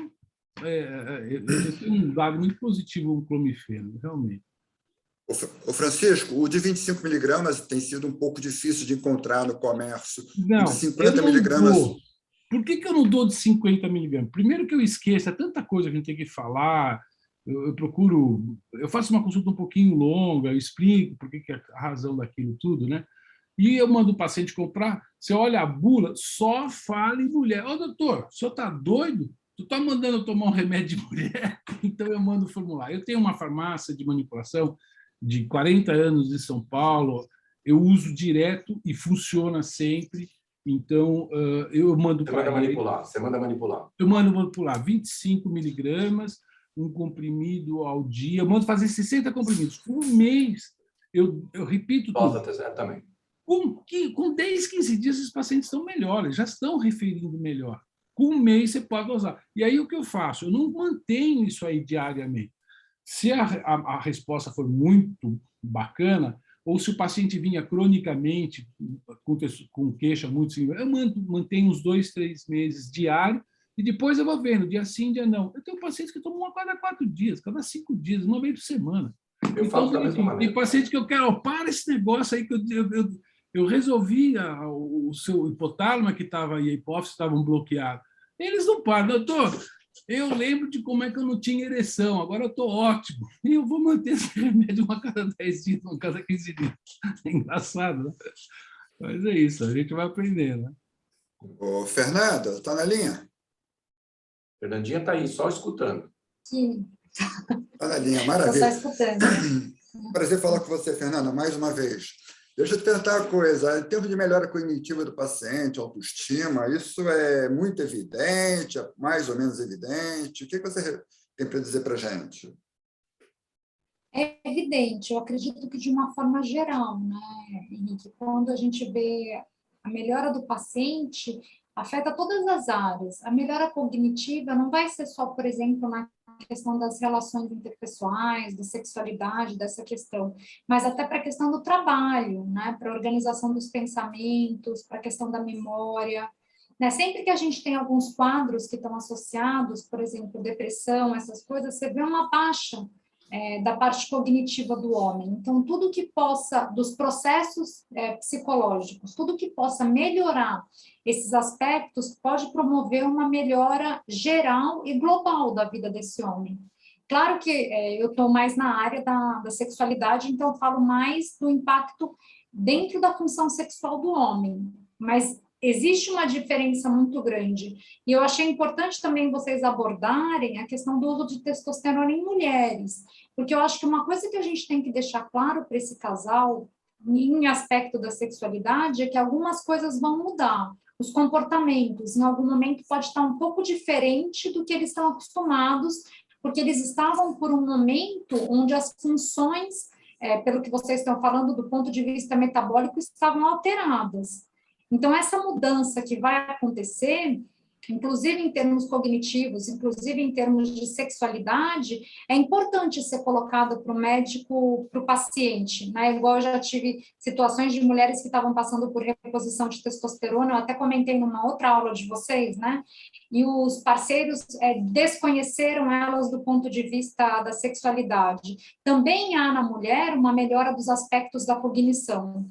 eu tenho um dado muito positivo com o clomifeno, realmente. O Francisco, o de 25 miligramas tem sido um pouco difícil de encontrar no comércio. Não, o de 50 miligramas... Por que eu não dou de 50 miligramas? Primeiro que eu esqueço, é tanta coisa que a gente tem que falar. Eu faço uma consulta um pouquinho longa, eu explico por que a razão daquilo tudo, né? E eu mando o paciente comprar. Você olha a bula, só fala em mulher. Ô, doutor, o senhor está doido? Tu está mandando eu tomar um remédio de mulher? Então eu mando o formulário. Eu tenho uma farmácia de manipulação de 40 anos em São Paulo, eu uso direto e funciona sempre. Então, eu mando para ele. Você manda manipular. Eu mando manipular 25 miligramas, um comprimido ao dia. Eu mando fazer 60 comprimidos. Por mês, eu repito tudo. Também. Com 10, 15 dias, os pacientes estão melhores, já estão referindo melhor. Com um mês, você pode usar. E aí, o que eu faço? Eu não mantenho isso aí diariamente. Se a resposta for muito bacana, ou se o paciente vinha cronicamente com queixa muito simples, eu mantenho uns 2, 3 meses diário, e depois eu vou vendo, dia sim, dia não. Eu tenho pacientes que tomam a cada 4 dias, cada 5 dias, uma vez por semana. Eu faço da mesma maneira. Tem paciente que eu quero, para esse negócio aí, que eu resolvi o seu hipotálamo que estava e a hipófise estavam bloqueados. Eles não param, doutor. Eu lembro de como é que eu não tinha ereção, agora eu estou ótimo. E eu vou manter esse remédio a cada 10 dias, a cada 15 dias. É engraçado, né? Mas é isso, a gente vai aprendendo. Né? Ô, Fernanda, está na linha? Fernandinha está aí, só escutando. Sim. Está na linha, maravilha. Estou só escutando. Prazer falar com você, Fernanda, mais uma vez. Deixa eu te perguntar uma coisa. Em termos de melhora cognitiva do paciente, autoestima, isso é muito evidente, é mais ou menos evidente? O que você tem para dizer para a gente? É evidente, eu acredito que de uma forma geral, né, Henrique? Quando a gente vê a melhora do paciente afeta todas as áreas. A melhora cognitiva não vai ser só, por exemplo, na questão das relações interpessoais, da sexualidade, dessa questão, mas até para a questão do trabalho, né? Para a organização dos pensamentos, para a questão da memória. Né? Sempre que a gente tem alguns quadros que estão associados, por exemplo, depressão, essas coisas, você vê uma baixa da parte cognitiva do homem. Então, tudo que possa, dos processos psicológicos, tudo que possa melhorar esses aspectos, pode promover uma melhora geral e global da vida desse homem. Claro que eu estou mais na área da sexualidade, então eu falo mais do impacto dentro da função sexual do homem, mas existe uma diferença muito grande. E eu achei importante também vocês abordarem a questão do uso de testosterona em mulheres, porque eu acho que uma coisa que a gente tem que deixar claro para esse casal, em aspecto da sexualidade, é que algumas coisas vão mudar. Os comportamentos, em algum momento, pode estar um pouco diferente do que eles estão acostumados, porque eles estavam por um momento onde as funções, pelo que vocês estão falando, do ponto de vista metabólico, estavam alteradas. Então, essa mudança que vai acontecer, inclusive em termos cognitivos, inclusive em termos de sexualidade, é importante ser colocada para o médico, para o paciente, né? Igual eu já tive situações de mulheres que estavam passando por reposição de testosterona, eu até comentei numa outra aula de vocês, né? E os parceiros desconheceram elas do ponto de vista da sexualidade. Também há na mulher uma melhora dos aspectos da cognição.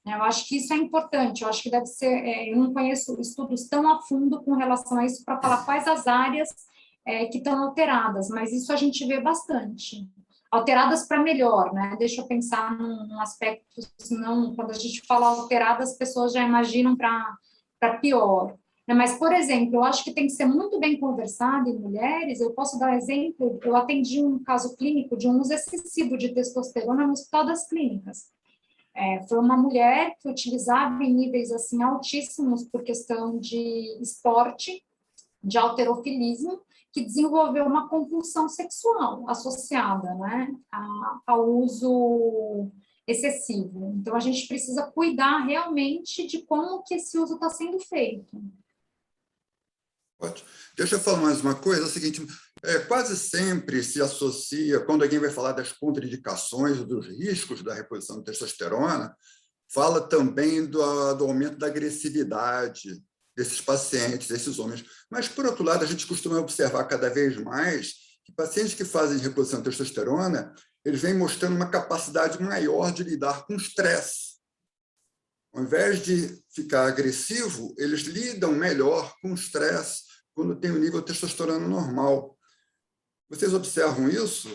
Eu acho que isso é importante, eu acho que deve ser, eu não conheço estudos tão a fundo com relação a isso para falar quais as áreas que estão alteradas, mas isso a gente vê bastante. Alteradas para melhor, né? Deixa eu pensar num aspecto, senão, quando a gente fala alteradas, as pessoas já imaginam para pior. Mas, por exemplo, eu acho que tem que ser muito bem conversado em mulheres. Eu posso dar exemplo, eu atendi um caso clínico de um uso excessivo de testosterona no Hospital das Clínicas. Foi uma mulher que utilizava em níveis assim altíssimos por questão de esporte, de halterofilismo, que desenvolveu uma compulsão sexual associada, né, ao uso excessivo. Então, a gente precisa cuidar realmente de como que esse uso está sendo feito. Ótimo. Deixa eu falar mais uma coisa, é o seguinte, quase sempre se associa, quando alguém vai falar das contraindicações, dos riscos da reposição de testosterona, fala também do aumento da agressividade desses pacientes, desses homens. Mas, por outro lado, a gente costuma observar cada vez mais que pacientes que fazem reposição de testosterona, eles vêm mostrando uma capacidade maior de lidar com estresse. Ao invés de ficar agressivo, eles lidam melhor com o estresse quando tem o nível de testosterona normal. Vocês observam isso?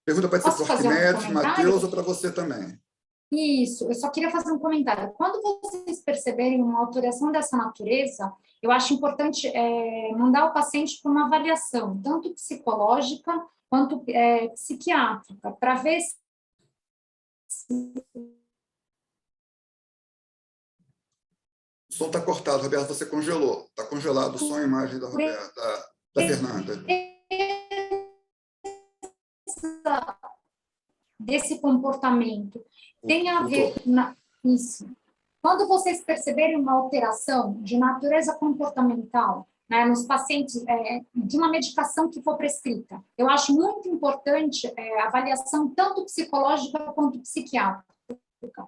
Pergunta pode ser para o Arquimedes, Matheus, ou para você também. Isso, eu só queria fazer um comentário. Quando vocês perceberem uma alteração dessa natureza, eu acho importante mandar o paciente para uma avaliação, tanto psicológica quanto psiquiátrica, para ver se... O som está cortado, Roberto, você congelou. Está congelado o som e a imagem da Fernanda. Desse comportamento tem a ver isso. Quando vocês perceberem uma alteração de natureza comportamental, né, nos pacientes de uma medicação que for prescrita, eu acho muito importante a avaliação tanto psicológica quanto psiquiátrica,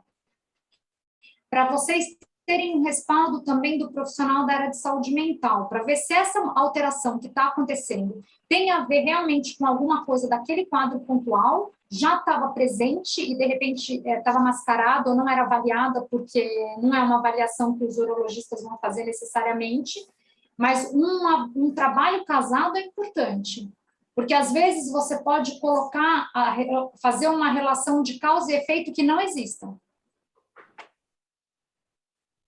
para vocês terem um respaldo também do profissional da área de saúde mental, para ver se essa alteração que está acontecendo tem a ver realmente com alguma coisa daquele quadro pontual, já estava presente e, de repente, estava mascarado ou não era avaliada, porque não é uma avaliação que os urologistas vão fazer necessariamente, mas um trabalho casado é importante, porque, às vezes, você pode fazer uma relação de causa e efeito que não exista.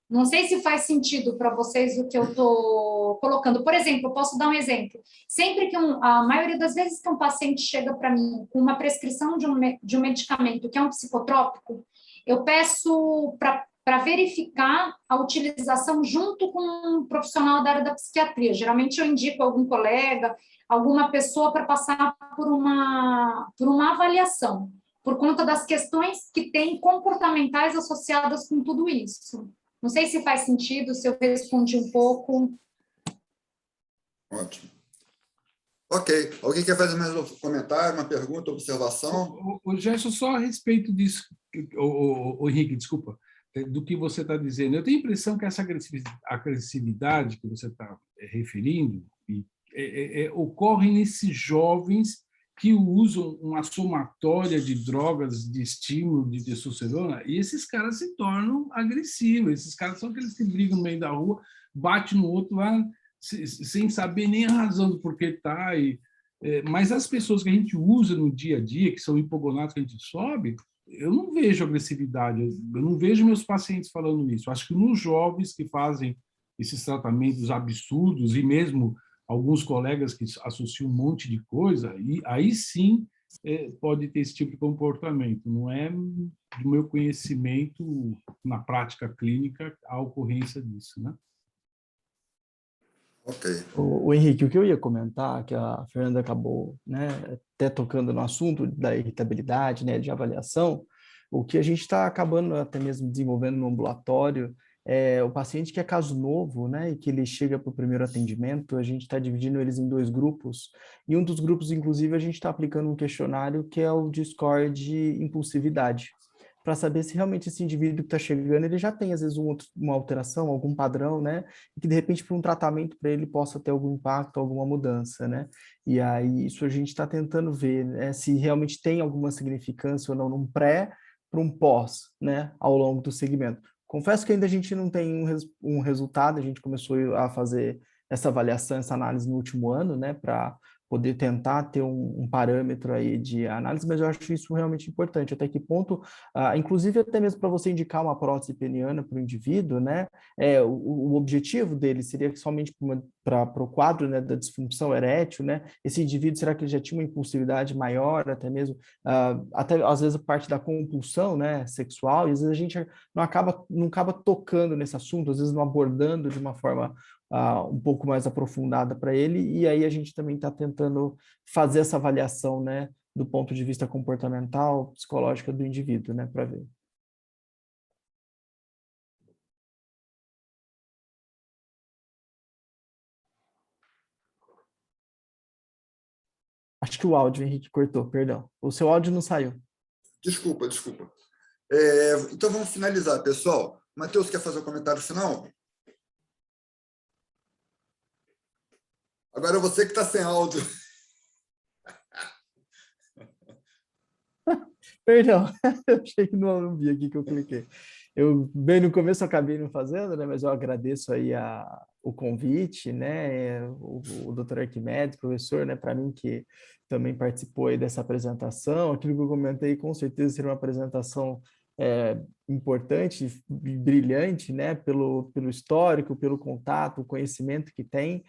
Não sei se faz sentido para vocês o que eu estou colocando. Por exemplo, eu posso dar um exemplo. Sempre que a maioria das vezes que um paciente chega para mim com uma prescrição de um medicamento que é um psicotrópico, eu peço para verificar a utilização junto com um profissional da área da psiquiatria. Geralmente eu indico algum colega, alguma pessoa para passar por uma avaliação. por conta das questões que tem comportamentais associadas com tudo isso. Não sei se faz sentido, se eu respondi um pouco. Ótimo. Ok. Alguém quer fazer mais um comentário, uma pergunta, observação? O Gerson, só a respeito disso, o Henrique, desculpa, do que você está dizendo. Eu tenho a impressão que essa agressividade que você está referindo ocorre nesses jovens que usam uma somatória de drogas de estímulo, de testosterona, e esses caras se tornam agressivos. Esses caras são aqueles que brigam no meio da rua, batem no outro lá, sem saber nem a razão do porquê está. Mas as pessoas que a gente usa no dia a dia, que são hipogonatos que a gente sobe, eu não vejo agressividade, eu não vejo meus pacientes falando isso. Acho que nos jovens que fazem esses tratamentos absurdos, e mesmo alguns colegas que associam um monte de coisa, e aí sim pode ter esse tipo de comportamento. Não é do meu conhecimento, na prática clínica, a ocorrência disso, né? Ok. O Henrique, o que eu ia comentar, que a Fernanda acabou, né, até tocando no assunto da irritabilidade, né, de avaliação, o que a gente está acabando até mesmo desenvolvendo no ambulatório é o paciente que é caso novo, né, e que ele chega para o primeiro atendimento, a gente está dividindo eles em 2 grupos, e um dos grupos, inclusive, a gente está aplicando um questionário que é o de score de impulsividade, para saber se realmente esse indivíduo que está chegando, ele já tem, às vezes, uma alteração, algum padrão, né? E que, de repente, para um tratamento para ele possa ter algum impacto, alguma mudança, né? E aí, isso a gente está tentando ver, né? Se realmente tem alguma significância ou não num pré para um pós, né? Ao longo do segmento. Confesso que ainda a gente não tem um resultado, a gente começou a fazer essa avaliação, essa análise no último ano, né? Para poder tentar ter um parâmetro aí de análise, mas eu acho isso realmente importante, até que ponto, inclusive até mesmo para você indicar uma prótese peniana para o indivíduo, né, o objetivo dele seria somente para o quadro, né, da disfunção erétil, né, esse indivíduo, será que ele já tinha uma impulsividade maior, até mesmo, até às vezes a parte da compulsão, né, sexual, e às vezes a gente não acaba tocando nesse assunto, às vezes não abordando de uma forma um pouco mais aprofundada para ele, e aí a gente também está tentando fazer essa avaliação, né, do ponto de vista comportamental, psicológico do indivíduo, né, para ver. Acho que o áudio, Henrique, cortou, perdão. O seu áudio não saiu. Desculpa. Então, vamos finalizar, pessoal. Matheus, quer fazer um comentário final? Agora é você que está sem áudio. Perdão, eu achei que não vi aqui que eu cliquei. Eu, bem no começo, eu acabei não fazendo, né? Mas eu agradeço aí o convite, né? O doutor Arquimedes, professor, né? Para mim, que também participou aí dessa apresentação. Aquilo que eu comentei, com certeza, seria uma apresentação importante, brilhante, né? Pelo histórico, pelo contato, o conhecimento que tem.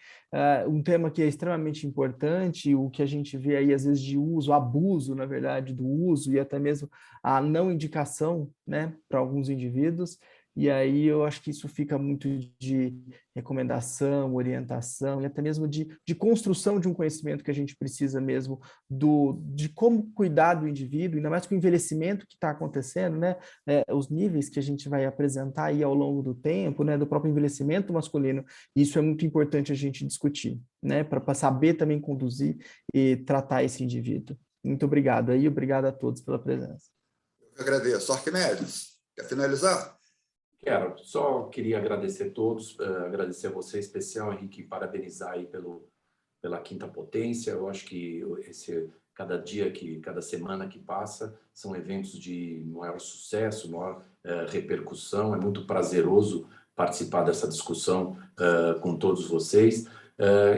Um tema que é extremamente importante, o que a gente vê aí, às vezes, de uso, abuso, na verdade, do uso e até mesmo a não indicação, né, para alguns indivíduos. E aí eu acho que isso fica muito de recomendação, orientação e até mesmo de construção de um conhecimento que a gente precisa mesmo de como cuidar do indivíduo, ainda mais com o envelhecimento que está acontecendo, né? Os níveis que a gente vai apresentar aí ao longo do tempo, né? Do próprio envelhecimento masculino. Isso é muito importante a gente discutir, né? Para saber também conduzir e tratar esse indivíduo. Muito obrigado aí, obrigado a todos pela presença. Eu agradeço. Arquimedes, quer finalizar? Quero, só queria agradecer a todos, agradecer a você, em especial, Henrique, parabenizar aí pela Quinta Potência. Eu acho que cada semana que passa, são eventos de maior sucesso, maior repercussão. É muito prazeroso participar dessa discussão com todos vocês.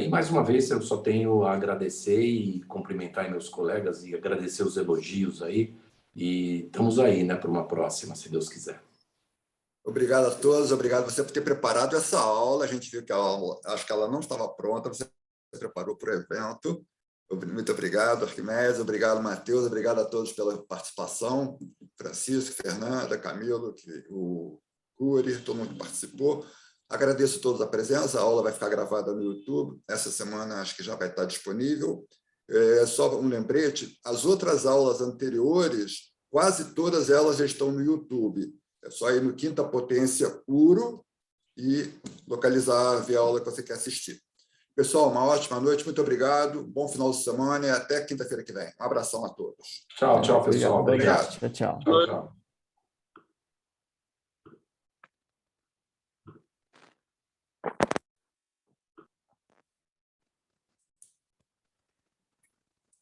E, mais uma vez, eu só tenho a agradecer e cumprimentar aí meus colegas e agradecer os elogios aí. E estamos aí, né, para uma próxima, se Deus quiser. Obrigado a todos, obrigado a você por ter preparado essa aula. A gente viu que a aula, acho que ela não estava pronta, você preparou para o evento. Muito obrigado, Arquimedes, obrigado, Matheus, obrigado a todos pela participação, Francisco, Fernanda, Camilo, o Curi, todo mundo que participou. Agradeço a todos a presença, a aula vai ficar gravada no YouTube, essa semana acho que já vai estar disponível. Só um lembrete, as outras aulas anteriores, quase todas elas já estão no YouTube. É só ir no Quinta Potência Puro e localizar, ver a aula que você quer assistir. Pessoal, uma ótima noite, muito obrigado, bom final de semana e até quinta-feira que vem. Um abração a todos. Tchau, pessoal. Obrigado. Obrigado. Tchau. Tchau.